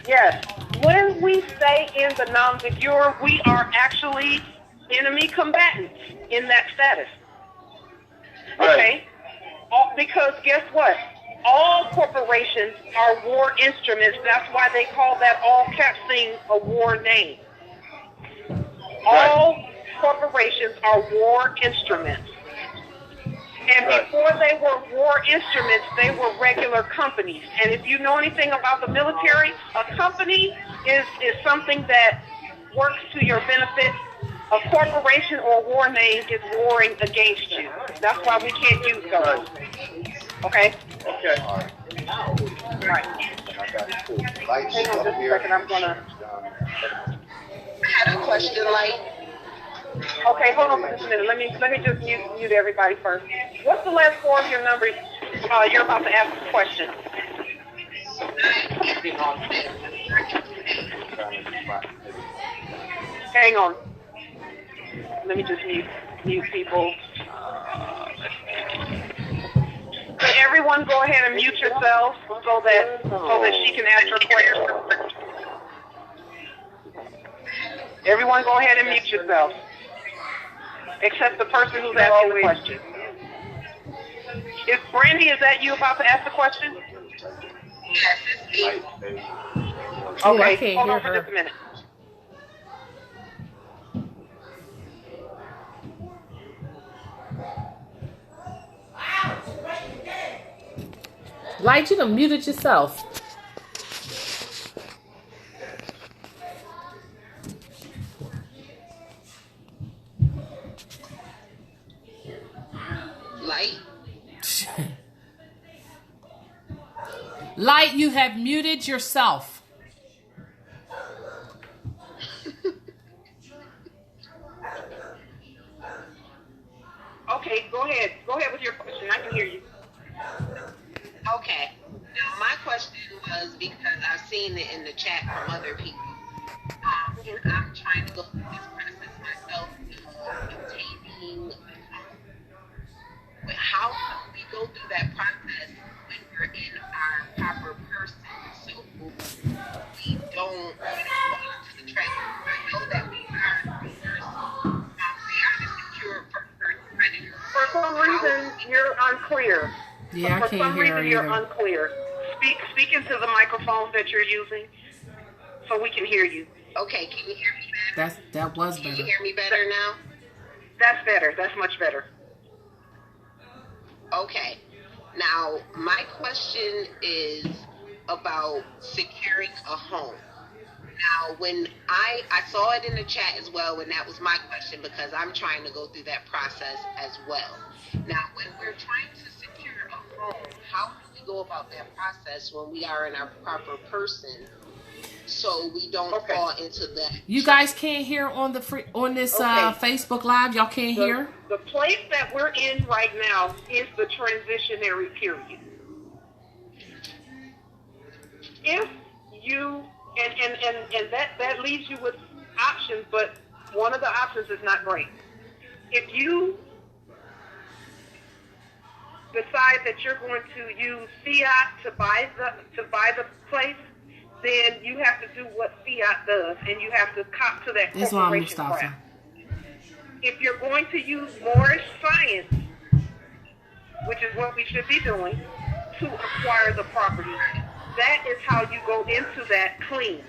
Speaker 1: Yes. When we stay in the non-secure, we are actually enemy combatants in that status. Okay? Because guess what? All corporations are war instruments. That's why they call that all caps thing a war name. All corporations are war instruments. And before they were war instruments, they were regular companies. And if you know anything about the military, a company is something that works to your benefit. A corporation or war name is warring against you. That's why we can't use those. Okay?
Speaker 6: Okay.
Speaker 1: Right. Hang on just a second. I'm going to...
Speaker 5: I had a question, like.
Speaker 1: Okay, hold on for just a minute. Let me just mute everybody first. What's the last 4 of your number? You're about to ask a question. Hang on. Let me just mute people. So everyone go ahead and mute yourselves so that she can ask her question. Everyone go ahead and mute yourself. Except the person who's asking the question. Brandy, is that you about to ask the question? Okay, hold on for just a minute.
Speaker 2: Light, you done muted yourself.
Speaker 5: Light.
Speaker 2: Light, you have muted yourself.
Speaker 1: Okay, go ahead. Go ahead with your question. I can hear you.
Speaker 5: Okay. Now, my question was because I've seen it in the chat from other people. And I'm trying to go through this process myself, obtaining. How do we go through that process when we're in our proper person? So we don't fall into the trap. I know that we are a secure person.
Speaker 1: For some reason, you're unclear.
Speaker 2: Yeah, I
Speaker 1: For
Speaker 2: can't
Speaker 1: some
Speaker 2: hear her
Speaker 1: reason, you're
Speaker 2: either.
Speaker 1: unclear. Speak into the microphone that you're using so we can hear you.
Speaker 5: Okay, can you hear me better?
Speaker 2: That was
Speaker 5: Can you
Speaker 2: better.
Speaker 5: hear me better now?
Speaker 1: That's better. That's much better.
Speaker 5: Okay. Now, my question is about securing a home. Now, when I saw it in the chat as well, and that was my question because I'm trying to go through that process as well. Now, when we're trying to secure a home, how do we go about that process when we are in our proper person, so we don't fall into that?
Speaker 2: You guys can't hear on this Facebook Live. Y'all can't hear.
Speaker 1: The place that we're in right now is the transitionary period. If you and that leaves you with options, but one of the options is not great. If you decide that you're going to use fiat to buy the place, then you have to do what fiat does, and you have to cop to that corporation crap. If you're going to use Moorish science, which is what we should be doing, to acquire the property, that is how you go into that clean.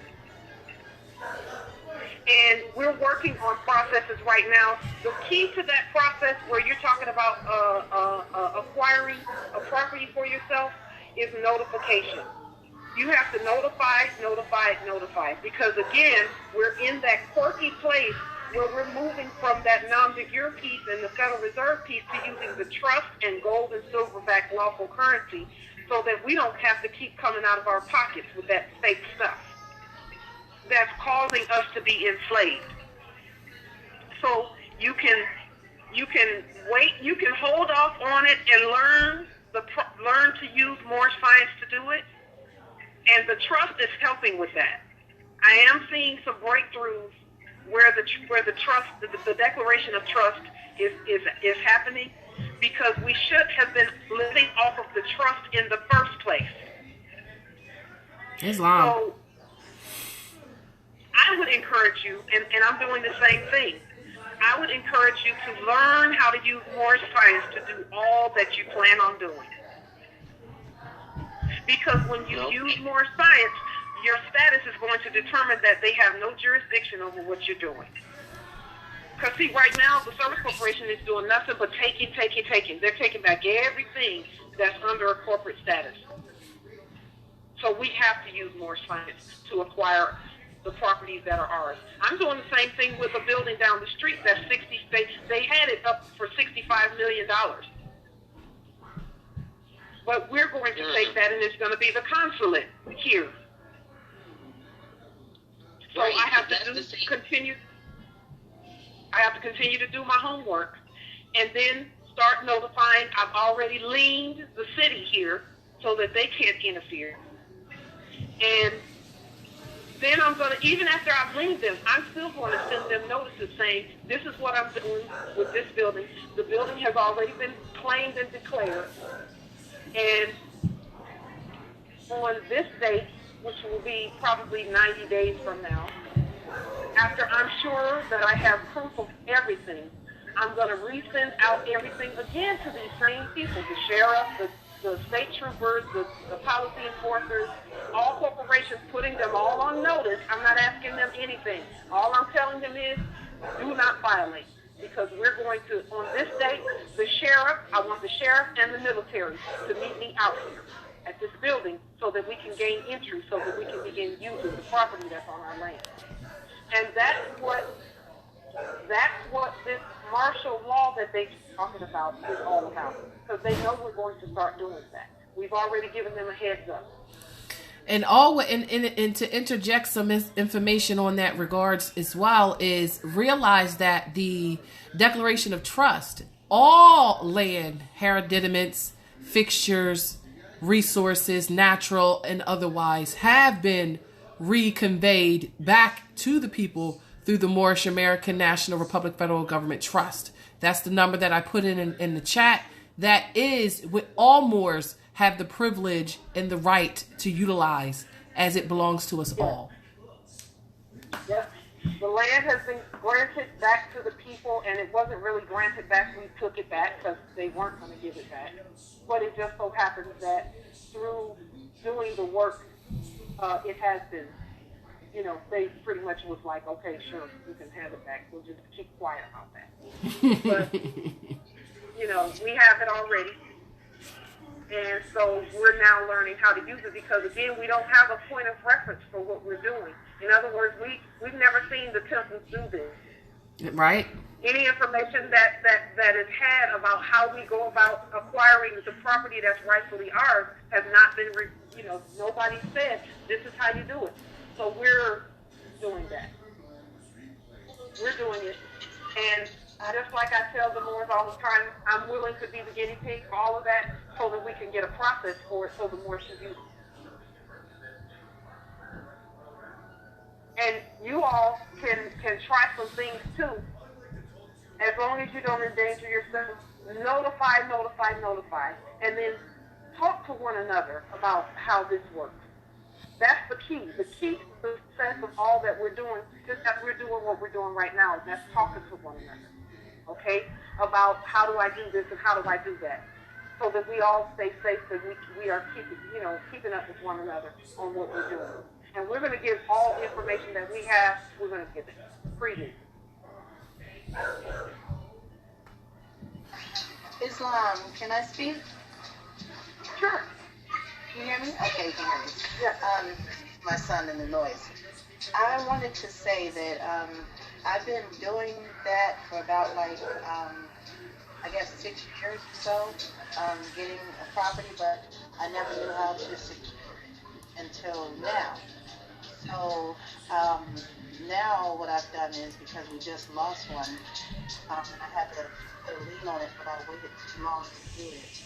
Speaker 1: And we're working on processes right now. The key to that process, where you're talking about acquiring a property for yourself, is notification. You have to notify. Because again, we're in that quirky place where we're moving from that non-de-jure piece and the Federal Reserve piece to using the trust and gold and silver-backed lawful currency, so that we don't have to keep coming out of our pockets with that fake stuff that's causing us to be enslaved. So you can wait, you can hold off on it and learn to use more science to do it, and the trust is helping with that. I am seeing some breakthroughs where the trust, the declaration of trust is happening, because we should have been living off of the trust in the first place.
Speaker 2: Islam.
Speaker 1: So I would encourage you, and I'm doing the same thing, I would encourage you to learn how to use Moorish science to do all that you plan on doing. Because when you use Moorish science, your status is going to determine that they have no jurisdiction over what you're doing. Because, see, right now, the Service Corporation is doing nothing but taking. They're taking back everything that's under a corporate status. So we have to use more science to acquire the properties that are ours. I'm doing the same thing with a building down the street that's 60 states. They had it up for $65 million. But we're going to take that, and it's going to be the Consulate here. So I have to continue to do my homework, and then start notifying. I've already leaned the city here so that they can't interfere. And then I'm going to, even after I've leaned them, I'm still going to send them notices saying, this is what I'm doing with this building. The building has already been claimed and declared. And on this date, which will be probably 90 days from now, after I'm sure that I have proof of everything, I'm going to resend out everything again to these same people, the sheriff, the state troopers, the policy enforcers, all corporations, putting them all on notice. I'm not asking them anything. All I'm telling them is, do not violate. Because we're going to, on this date, I want the sheriff and the military to meet me out here at this building so that we can gain entry, so that we can begin using the property that's on our land. And that's what this martial law that they're talking about is all about. Because they know we're going to start doing that. We've already given them a heads up.
Speaker 2: And to interject some information on that regards as well, is realize that the Declaration of Trust, all land, hereditaments, fixtures, resources, natural and otherwise, have been reconveyed back to the people through the Moorish American National Republic Federal Government Trust. That's the number that I put in the chat. That is what all Moors have the privilege and the right to utilize, as it belongs to us all.
Speaker 1: Yes. The land has been granted back to the people, and it wasn't really granted back. We took it back because they weren't going to give it back. But it just so happens that through doing the work, it has been. they pretty much was like, okay, sure, you can have it back. We'll just keep quiet about that. But, we have it already. And so we're now learning how to use it because, again, we don't have a point of reference for what we're doing. In other words, we've never seen the Temples do this.
Speaker 2: Right.
Speaker 1: Any information that is had about how we go about acquiring the property that's rightfully ours has not been, nobody said this is how you do it. So we're doing that. We're doing it. And just like I tell the Moors all the time, I'm willing to be the guinea pig for all of that so that we can get a process for it so the Moors should use it. And you all can try some things too. As long as you don't endanger yourself, notify, and then talk to one another about how this works. That's the key. The key to the success of all that we're doing, just as we're doing what we're doing right now, that's talking to one another, okay? About how do I do this and how do I do that, so that we all stay safe, that we are keeping up with one another on what we're doing. And we're going to give all information that we have, we're going to give it freely.
Speaker 9: Islam, can I speak?
Speaker 1: Sure.
Speaker 9: Can you hear me? Okay, you can hear me.
Speaker 1: Yeah.
Speaker 9: My son and the noise. I wanted to say that I've been doing that for about I guess 6 years or so, getting a property, but I never knew how to secure it until now. So now what I've done is, because we just lost one, I had to put a lien on it, but I waited too long to do it.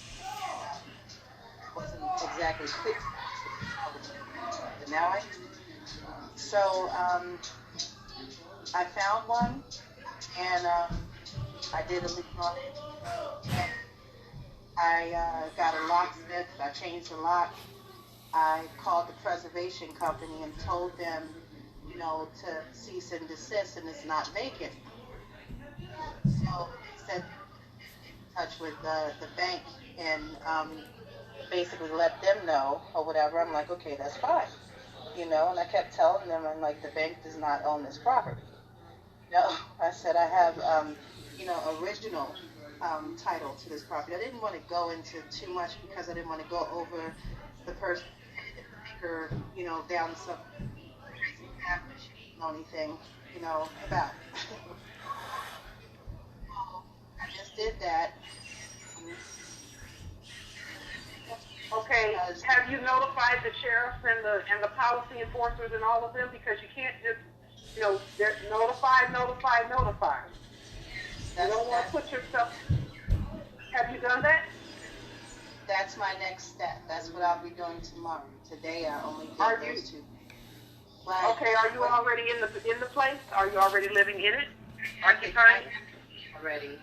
Speaker 9: Wasn't exactly clear. But now I do. So I found one, and I did a lien on it. And I got a locksmith. I changed the lock. I called the preservation company and told them, to cease and desist, and it's not vacant. So they said in touch with the bank and basically let them know or whatever. I'm like, okay, that's fine, and I kept telling them, I'm like, the bank does not own this property. I said I have, original title to this property. I didn't want to go into too much because I didn't want to go over the person or, down some path that she didn't know anything, about. I just did that.
Speaker 1: Okay, have you notified the sheriffs and the policy enforcers and all of them? Because you can't just, notify. You don't want to put yourself. Have you done that?
Speaker 9: That's my next step. That's what I'll be doing tomorrow. Today I only did those two.
Speaker 1: Okay, are you already in the place? Are you already living in it?
Speaker 9: Already.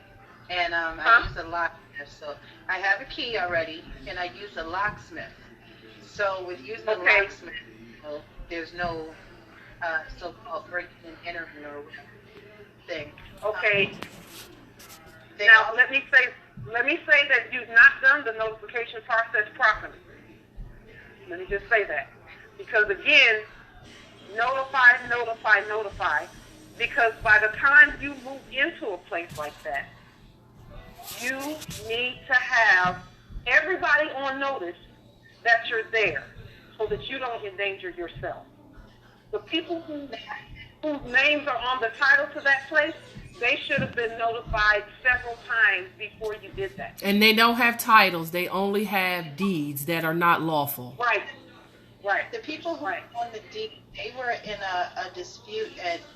Speaker 9: And I use a locksmith. So I have a key already, and I use a locksmith. So with using a locksmith, there's no so-called breaking and entering or whatever thing.
Speaker 1: Okay. Now let me say that you've not done the notification process properly. Let me just say that. Because again, notify. Because by the time you move into a place like that, you need to have everybody on notice that you're there so that you don't endanger yourself. The people whose names are on the title to that place, they should have been notified several times before you did that.
Speaker 2: And they don't have titles. They only have deeds that are not lawful.
Speaker 1: Right.
Speaker 9: The people who were on the deed, they were in a dispute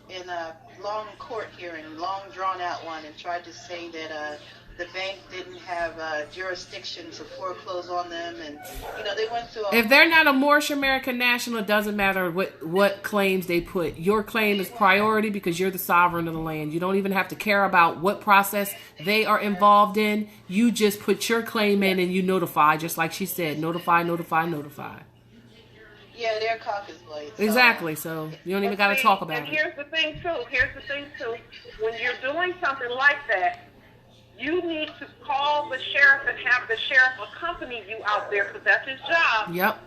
Speaker 9: in a long court hearing, long drawn out one, and tried to say that the bank didn't have jurisdiction to foreclose on them, and they went through.
Speaker 2: If they're not a Moorish American national, it doesn't matter what claims they put. Your claim is priority because you're the sovereign of the land. You don't even have to care about what process they are involved in. You just put your claim in and you notify, just like she said, notify.
Speaker 9: Yeah, they're caucus blades. So.
Speaker 2: Exactly. So you don't even got to talk about it.
Speaker 1: And here's the thing too. When you're doing something like that, you need to call the sheriff and have the sheriff accompany you out there because that's his job.
Speaker 2: Yep.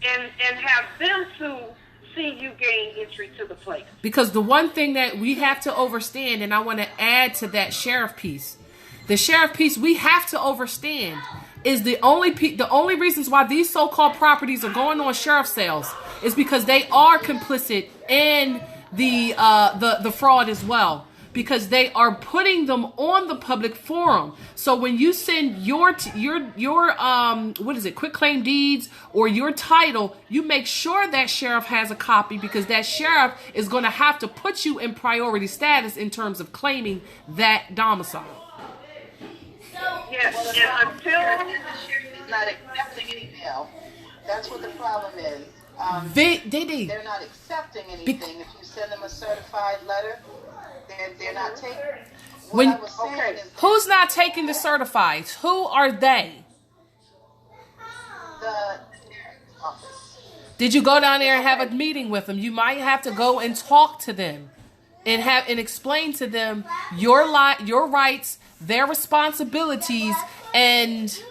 Speaker 1: And have them to see you gain entry to the place.
Speaker 2: Because the one thing that we have to understand, and I want to add to that sheriff piece, the sheriff piece we have to understand is the only reasons why these so-called properties are going on sheriff sales is because they are complicit in the fraud as well, because they are putting them on the public forum. So when you send your quit claim deeds or your title, you make sure that sheriff has a copy, because that sheriff is going to have to put you in priority status in terms of claiming that domicile.
Speaker 1: Yes, and until
Speaker 9: the sheriff is not accepting any bail, that's what the problem is. They're not accepting anything. If you send them a certified letter, they're not taking it.
Speaker 2: Who's not taking the certified? Who are they?
Speaker 9: The sheriff's office.
Speaker 2: Did you go down there and have a meeting with them? You might have to go and talk to them and explain to them your rights, their responsibilities, and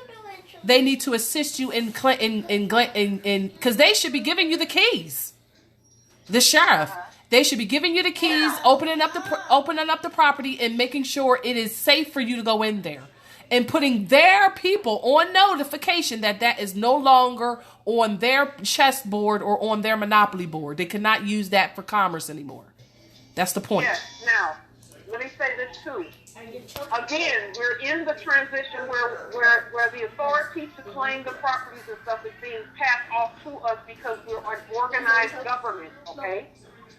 Speaker 2: they need to assist you in because they should be giving you the keys. The sheriff, they should be giving you the keys, opening up the property, and making sure it is safe for you to go in there, and putting their people on notification that is no longer on their chessboard or on their monopoly board. They cannot use that for commerce anymore. That's the point.
Speaker 1: Yes. Now, let me say this too. Again, we're in the transition where the authority to claim the properties and stuff is being passed off to us because we're an organized government, okay?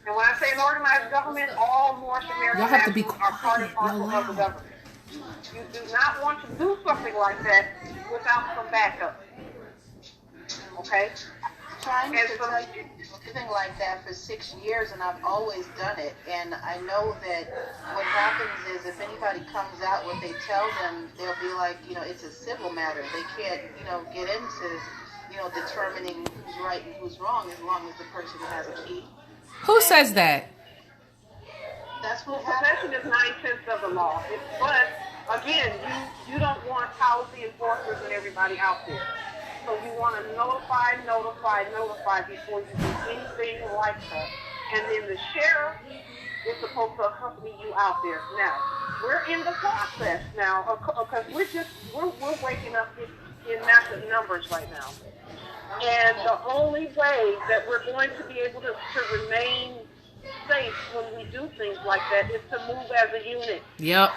Speaker 1: And when I say an organized government, all Moorish American nationals are part and parcel of the government. You do not want to do something like that without some backup, okay?
Speaker 9: Trying to tell you, living like that for 6 years, and I've always done it. And I know that what happens is if anybody comes out what they tell them, they'll be like, it's a civil matter. They can't, get into, determining who's right and who's wrong as long as the person has a key.
Speaker 2: Who says that?
Speaker 9: That's what
Speaker 1: possession is 9/10 of the law. But again, you don't want policy enforcers and everybody out there. So you want to notify before you do anything like that. And then the sheriff is supposed to accompany you out there. Now, we're in the process now because we're waking up in massive numbers right now. And the only way that we're going to be able to remain safe when we do things like that is to move as a unit.
Speaker 2: Yep.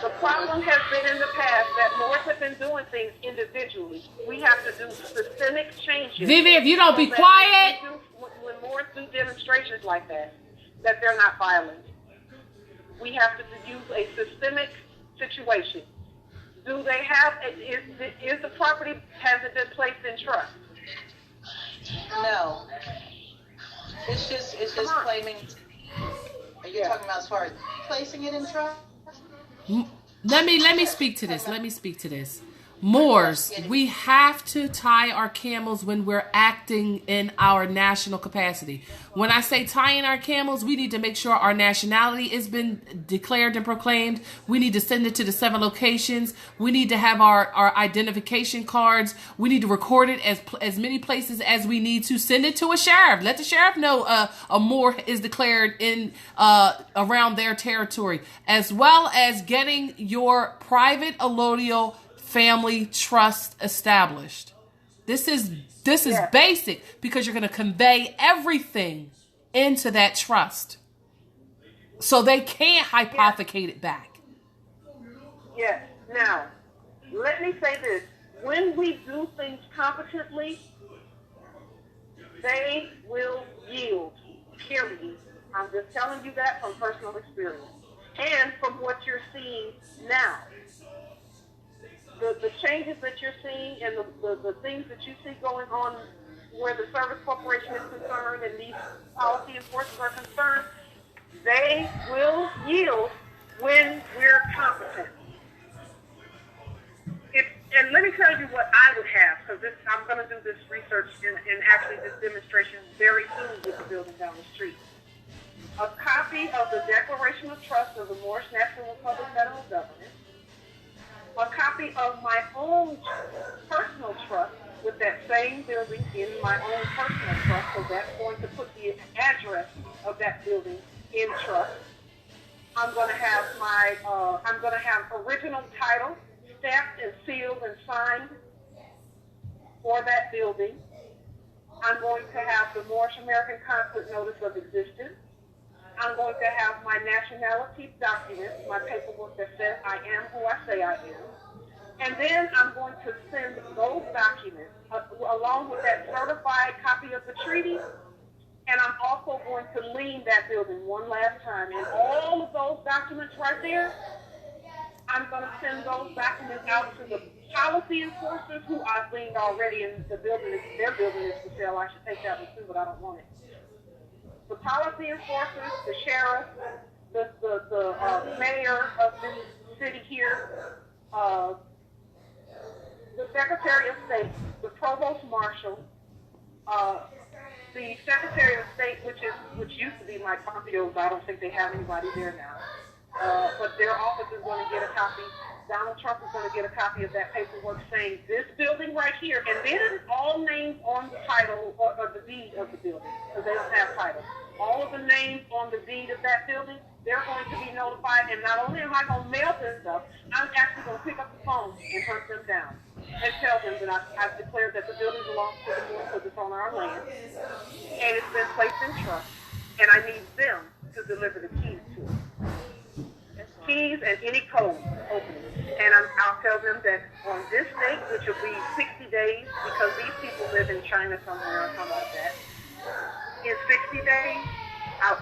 Speaker 1: The problem has been in the past that Moors have been doing things individually. We have to do systemic changes.
Speaker 2: Vivi, if you don't be quiet.
Speaker 1: When Moors do demonstrations like that they're not violent. We have to use a systemic situation. Do they have, is the property, has it been placed in trust?
Speaker 9: No. It's just claiming to be. Are you talking about as far as placing it in trust?
Speaker 2: Let me speak to this. Moors, we have to tie our camels when we're acting in our national capacity. When I say tying our camels, we need to make sure our nationality has been declared and proclaimed. We need to send it to the 7 locations. We need to have our identification cards. We need to record it as many places as we need to. Send it to a sheriff. Let the sheriff know a Moor is declared in around their territory, as well as getting your private allodial family trust established. This is basic because you're going to convey everything into that trust, so they can't hypothecate it back.
Speaker 1: Yes. Now, let me say this: when we do things competently, they will yield. Period. I'm just telling you that from personal experience and from what you're seeing now. The changes that you're seeing and the things that you see going on where the Service Corporation is concerned and these policy enforcers are concerned, they will yield when we're competent. And let me tell you what I would have, because I'm going to do this research and actually this demonstration very soon with the building down the street. A copy of the Declaration of Trust of the Moorish National Republic Federal Government, a copy of my own personal trust with that same building in my own personal trust, so that's going to put the address of that building in trust. I'm going to have original title stamped and sealed and signed for that building. I'm going to have the Moorish American Consulate notice of existence. I'm going to have my nationality document, my paperwork that says I am who I say I am. And then I'm going to send those documents along with that certified copy of the treaty. And I'm also going to lien that building one last time. And all of those documents right there, I'm going to send those documents out to the policy enforcers who I've liened already, and their building is for sale. I should take that one too, but I don't want it. The policy enforcers, the sheriff, the mayor of this city here, the Secretary of State, the Provost Marshal, the Secretary of State, which used to be Mike Pompeo, but I don't think they have anybody there now. But their office is going to get a copy. Donald Trump is going to get a copy of that paperwork saying this building right here, and then all names on the title or the deed of the building, because they don't have titles. All of the names on the deed of that building, they're going to be notified, and not only am I going to mail this stuff, I'm actually going to pick up the phone and hunt them down and tell them that I've declared that the building belongs to the Moors because it's on our land, and it's been placed in trust, and I need them to deliver the keys to it. Keys and any code opening. And I'll tell them that on this date, which will be 60 days, because these people live in China somewhere or something like that, in 60 days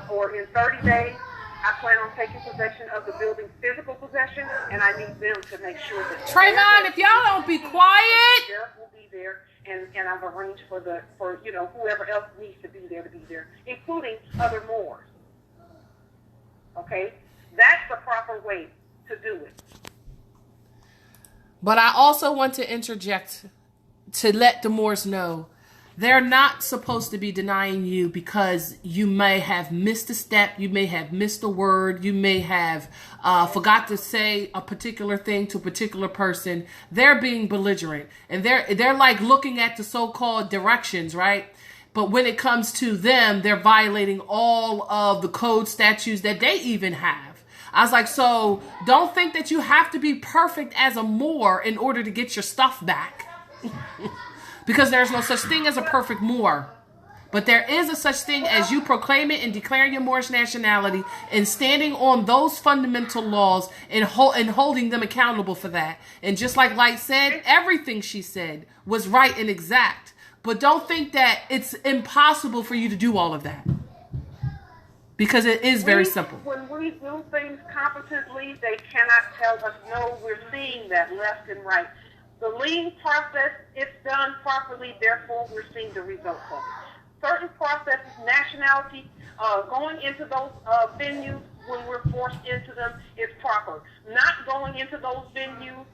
Speaker 1: or in 30 days, I plan on taking possession of the building's physical possession, and I need them to make sure that
Speaker 2: Trayvon, if y'all don't be quiet,
Speaker 1: sheriff will be there, and I've arranged for whoever else needs to be there, including other Moors. Okay? That's the proper way to do it.
Speaker 2: but I also want to interject to let the Moors know they're not supposed to be denying you because you may have missed a step, you may have missed a word, you may have forgot to say a particular thing to a particular person. They're being belligerent, and they're like looking at the so-called directions, right? But when it comes to them, they're violating all of the code statutes that they even have. I was like, so don't think that you have to be perfect as a Moor in order to get your stuff back. Because there's no such thing as a perfect Moor. But there is a such thing as you proclaiming and declaring your Moorish nationality and standing on those fundamental laws and holding them accountable for that. And just like Light said, everything she said was right and exact. But don't think that it's impossible for you to do all of that. Because it is very simple.
Speaker 1: When we do things competently, they cannot tell us, no, we're seeing that left and right. The lien process, it's done properly, therefore we're seeing the results of it. Certain processes, nationality, going into those venues when we're forced into them is proper. Not going into those venues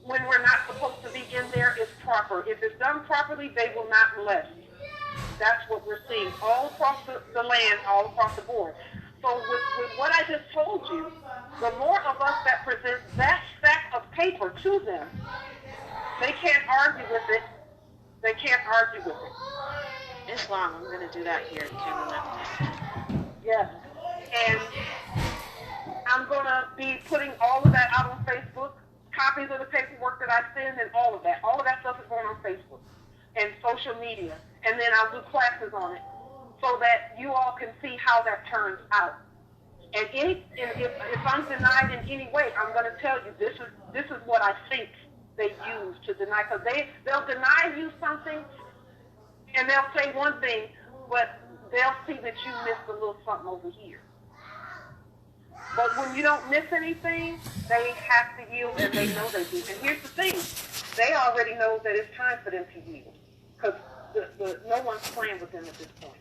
Speaker 1: when we're not supposed to be in there is proper. If it's done properly, they will not molest. That's what we're seeing all across the land, all across the board. So with what I just told you, the more of us that present that stack of paper to them, they can't argue with it. They can't argue with it.
Speaker 3: It's long. I'm going to do that here in 10 minutes.
Speaker 1: Yes. And I'm going to be putting all of that out on Facebook, copies of the paperwork that I send and all of that. All of that stuff is going on Facebook and social media. And then I'll do classes on it so that you all can see how that turns out. And if I'm denied in any way, I'm going to tell you this is what I think they use to deny, because they'll deny you something and they'll say one thing, but they'll see that you missed a little something over here. But when you don't miss anything, they have to yield, and they know they do. And here's the thing, they already know that it's time for them to yield, because no one's playing with them at this point.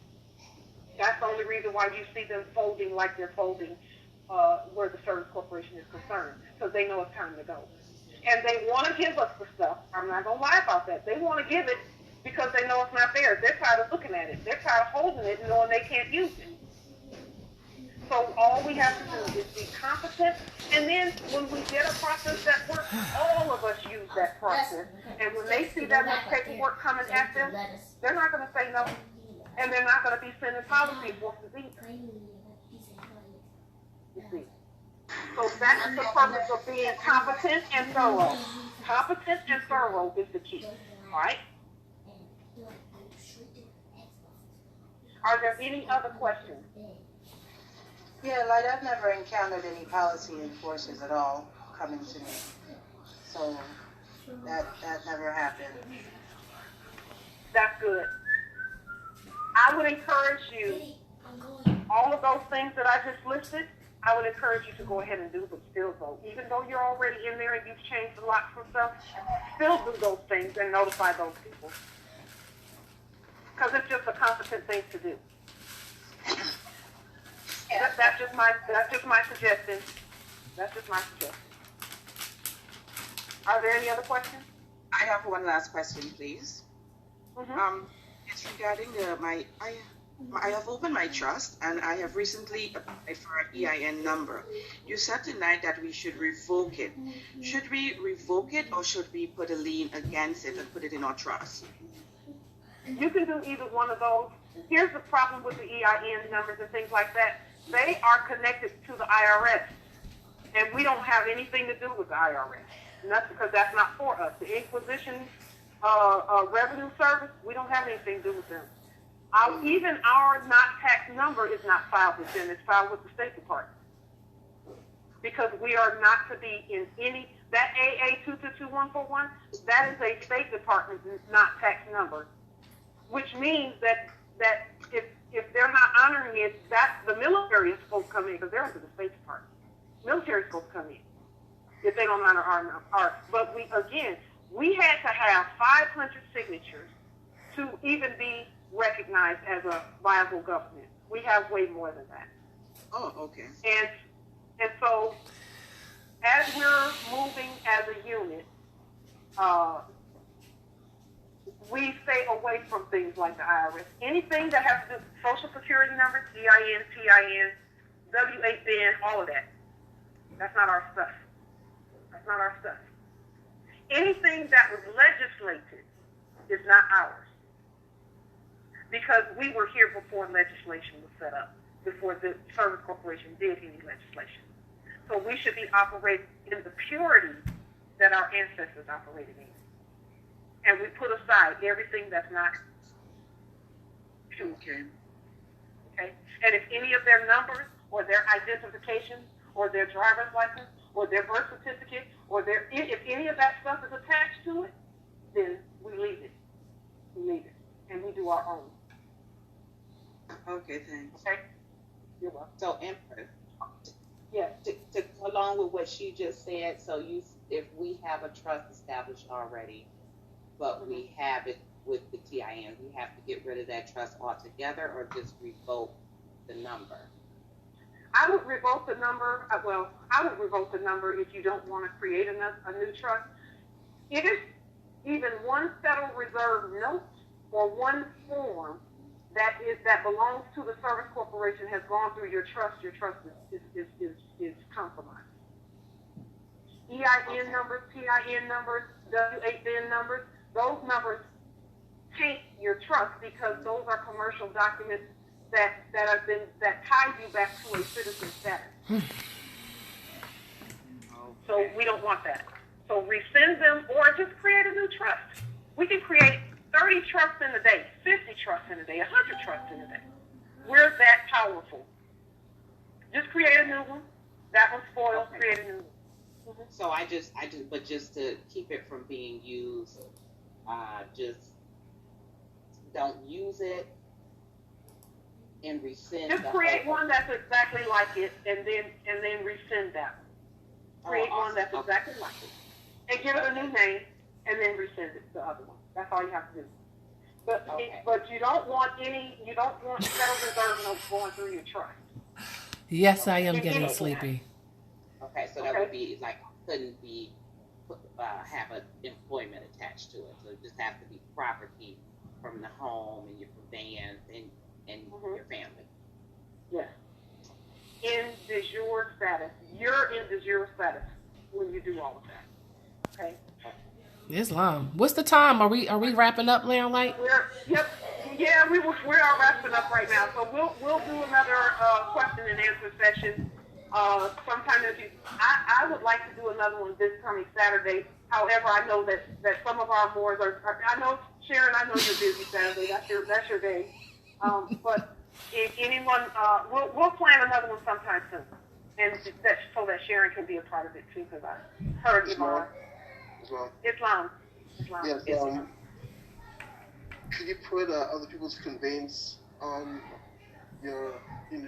Speaker 1: That's the only reason why you see them folding like they're folding where the service corporation is concerned, because they know it's time to go. And they want to give us the stuff. I'm not going to lie about that. They want to give it because they know it's not theirs. They're tired of looking at it. They're tired of holding it and knowing they can't use it. So all we have to do is be competent, and then when we get a process that works, all of us use that process. And when they see that much paperwork coming at them, they're not going to say no, and they're not going to be sending policy enforcement either. You see. So that's the purpose of being competent and thorough. Competent and thorough is the key. All right? Are there any other questions?
Speaker 9: Yeah, like I've never encountered any policy enforcers at all coming to me. So that never happened.
Speaker 1: That's good. I would encourage you, all of those things that I just listed, I would encourage you to go ahead and do them still though. Even though you're already in there and you've changed a lot from stuff, still do those things and notify those people. Because it's just a competent thing to do. That's just my suggestion. That's just my suggestion. Are there any other questions?
Speaker 10: I have one last question, please.
Speaker 1: Mm-hmm.
Speaker 10: It's regarding I have opened my trust and I have recently applied for an EIN number. You said tonight that we should revoke it. Should we revoke it or should we put a lien against it and put it in our trust?
Speaker 1: You can do either one of those. Here's the problem with the EIN numbers and things like that. They are connected to the IRS, and we don't have anything to do with the IRS. Not because that's not for us. The Inquisition Revenue Service, we don't have anything to do with them. Even our not tax number is not filed with them. It's filed with the State Department. Because we are not to be in any, that AA 222141, that is a State Department not tax number, which means that if they're not honoring it, the military is supposed to come in because they're under the State Department. Military is supposed to come in if they don't honor our. But we had to have 500 signatures to even be recognized as a viable government. We have way more than that.
Speaker 10: Oh, okay.
Speaker 1: And so as we're moving as a unit, we stay away from things like the IRS. Anything that has to do with Social Security numbers, EIN, TIN, W-8 bin, all of that. That's not our stuff. That's not our stuff. Anything that was legislated is not ours. Because we were here before legislation was set up, before the Service Corporation did any legislation. So we should be operating in the purity that our ancestors operated in. And we put aside everything that's not true.
Speaker 10: Okay.
Speaker 1: Okay? And if any of their numbers or their identification or their driver's license or their birth certificate or if any of that stuff is attached to it, then we leave it. We leave it. And we do our own.
Speaker 10: Okay, thanks.
Speaker 1: Okay? You're welcome.
Speaker 5: So, Empress,
Speaker 1: Yes.
Speaker 5: to go along with what she just said, so if we have a trust established already, but we have it with the TIN, we have to get rid of that trust altogether or just revoke the number?
Speaker 1: I would revoke the number. I would revoke the number if you don't want to create a new trust. It is even one Federal Reserve note or one form that belongs to the Service Corporation has gone through your trust is compromised. EIN numbers, TIN numbers, W-8 bin numbers, those numbers taint your trust because those are commercial documents that tie you back to a citizen status. So we don't want that. So rescind them or just create a new trust. We can create 30 trusts in a day, 50 trusts in a day, 100 trusts in a day. We're that powerful. Just create a new one. That one's spoiled,
Speaker 5: Okay.
Speaker 1: create a new one. Mm-hmm.
Speaker 5: So but just to keep it from being used, just don't use it and rescind.
Speaker 1: Just create one that's exactly like it, and then rescind that one. Create one that's exactly like it, and give it a new name, and then rescind it to the other one. That's all you have to do. But but you don't want Federal Reserve notes going through your trust.
Speaker 2: Yes, I am getting sleepy.
Speaker 5: Okay, so that would be like couldn't be have an employment attached to it. So it just has to be property from the home and your conveyance and your family.
Speaker 1: Yes. de jure status. You're in de jure status when you do all of that. Okay.
Speaker 2: Islam. What's the time? Are we wrapping up, Leon Light?
Speaker 1: Yeah, we are wrapping up right now. So we'll do another question and answer session sometime in the future. I would like to do another one this coming Saturday. However, I know that some of our Moors are. I know, Sharon, I know you're busy Saturday. That's your day. But if anyone, we'll plan another one sometime soon, and so that Sharon can be a part of it too, because I heard Imārah. Islam.
Speaker 11: Yes. Could you put other people's conveyance on your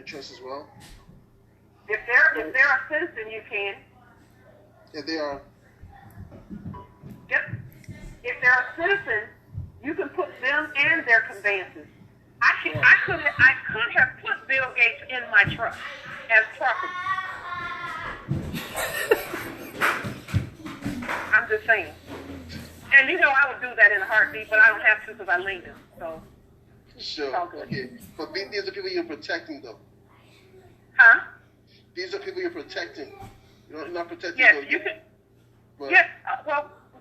Speaker 11: trust as well?
Speaker 1: If they're a citizen, you can.
Speaker 11: Yeah, they are.
Speaker 1: Yep. If they're a citizen, you can put them and their conveyances. I could have put Bill Gates in my trust as property. I'm just saying. And I would do that in a heartbeat, but I don't have to because I linked them. So
Speaker 11: sure.
Speaker 1: It's all good.
Speaker 11: Okay. But these are people you're protecting, though.
Speaker 1: Huh?
Speaker 11: These are people you're protecting. You're not protecting.
Speaker 1: Yes,
Speaker 11: them.
Speaker 1: you can.
Speaker 11: But,
Speaker 1: Yes.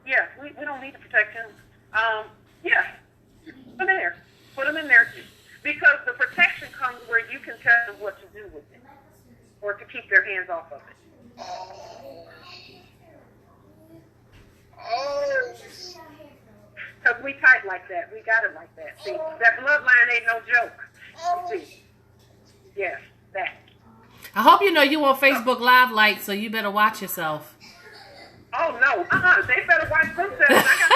Speaker 1: Yes. We don't need to protect him. Yes. Put them in there. Because the protection comes where you can tell them what to do with it, or to keep their hands off of it.
Speaker 11: Oh.
Speaker 1: Because we tight like that. We got it like that. See, that bloodline ain't no joke. You see? Yes, that.
Speaker 2: I hope you know you on Facebook Live, Light, so you better watch yourself.
Speaker 1: Oh, no. They better watch themselves. I got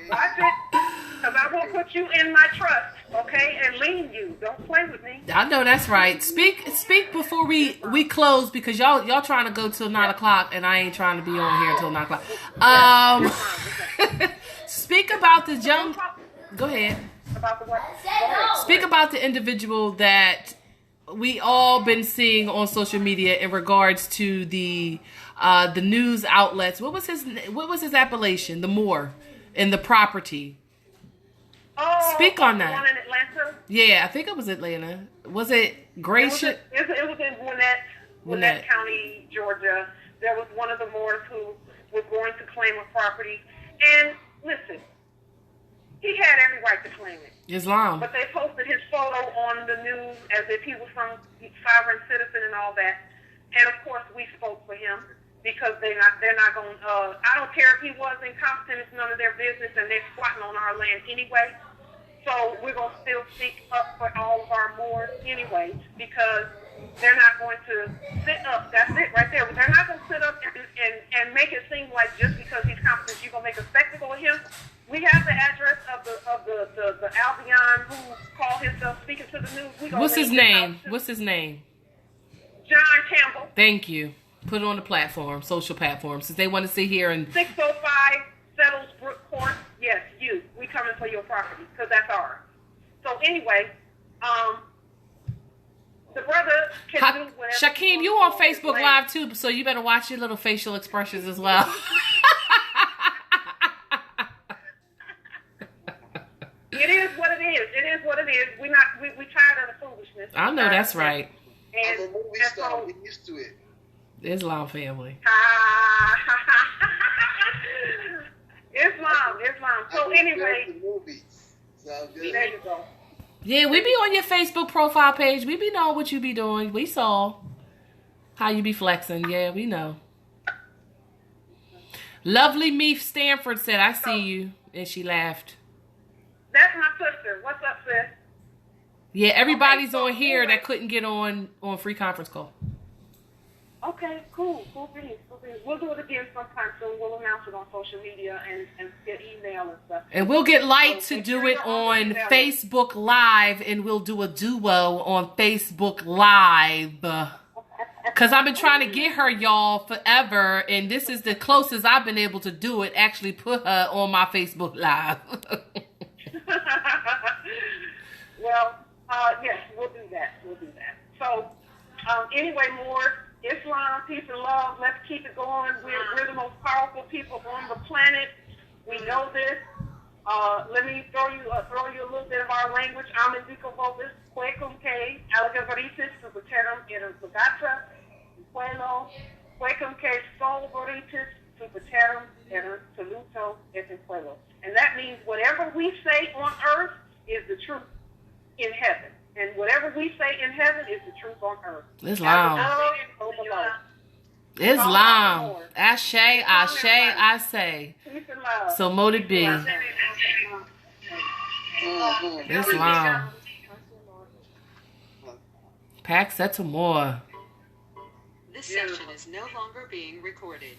Speaker 1: Watch it. Because I will put you in my trust, okay, and lien you. Don't play with me.
Speaker 2: I know that's right. Speak before we close, because y'all trying to go till 9 o'clock, and I ain't trying to be on here until 9 o'clock. Speak about the young. Go ahead.
Speaker 1: About the what?
Speaker 2: Speak about the individual that we all been seeing on social media in regards to the news outlets. What was his appellation? The Moor in the property.
Speaker 1: Oh,
Speaker 2: Speak on
Speaker 1: the
Speaker 2: that.
Speaker 1: one in Atlanta?
Speaker 2: Yeah, I think it was Atlanta. Was it Gracious?
Speaker 1: It was in Gwinnett County, Georgia. There was one of the Moors who was going to claim a property. And listen, he had every right to claim it.
Speaker 2: Islam.
Speaker 1: But they posted his photo on the news as if he was some sovereign citizen and all that. And of course, we spoke for him because they're not going. I don't care if he was incompetent; it's none of their business, and they're squatting on our land anyway. So we're gonna still speak up for all of our Moors anyway, because they're not going to sit up. That's it right there. They're not going to sit up and make it seem like just because he's competent, you're gonna make a spectacle of him. We have the address of the Albion who called himself speaking to the news.
Speaker 2: What's his name? What's his name?
Speaker 1: John Campbell.
Speaker 2: Thank you. Put it on the platform, social platform, since they want to sit here and
Speaker 1: 605 Settles Brook Court. Yes, you. We coming for your property because that's ours. So anyway, the brother can do whatever.
Speaker 2: Shakeem, you on Facebook Live too, so you better watch your little facial expressions as well.
Speaker 1: It is what it is. It is what it is. We tired of the foolishness.
Speaker 2: I know that's right.
Speaker 11: I'm a movie star. We're used to it.
Speaker 2: Islam family.
Speaker 1: Islam. So anyway,
Speaker 11: there
Speaker 1: you go.
Speaker 2: Yeah, we be on your Facebook profile page. We be knowing what you be doing. We saw how you be flexing. Yeah, we know. Lovely Meef Stanford said, "I see you," and she laughed.
Speaker 1: That's my sister. What's up, sis?
Speaker 2: Yeah, everybody's on here that couldn't get on free conference call.
Speaker 1: Okay, cool beans. We'll do it again sometime soon. We'll announce it on social media and get email and stuff.
Speaker 2: And we'll get Light to do it on Facebook Live, and we'll do a duo on Facebook Live. Because I've been trying to get her, y'all, forever, and this is the closest I've been able to do it, actually put her on my Facebook Live.
Speaker 1: Well, yes, we'll do that. So, anyway, more Islam, peace and love. Let's keep it going. We're the most powerful people on the planet. We know this. Let me throw you a little bit of our language. I'm in Vico Vovis, fue con que algavarices subutieron en Bogotá, pueblo, fue con que solvorices subutieron en soluto ese pueblo. And that means whatever we say on earth is the truth in heaven. And whatever we say in heaven is the truth on earth.
Speaker 2: Islam. Islam. Ashe, ashe, I say. So mote it be. Islam. Pax, that's more.
Speaker 12: This session is no longer being recorded.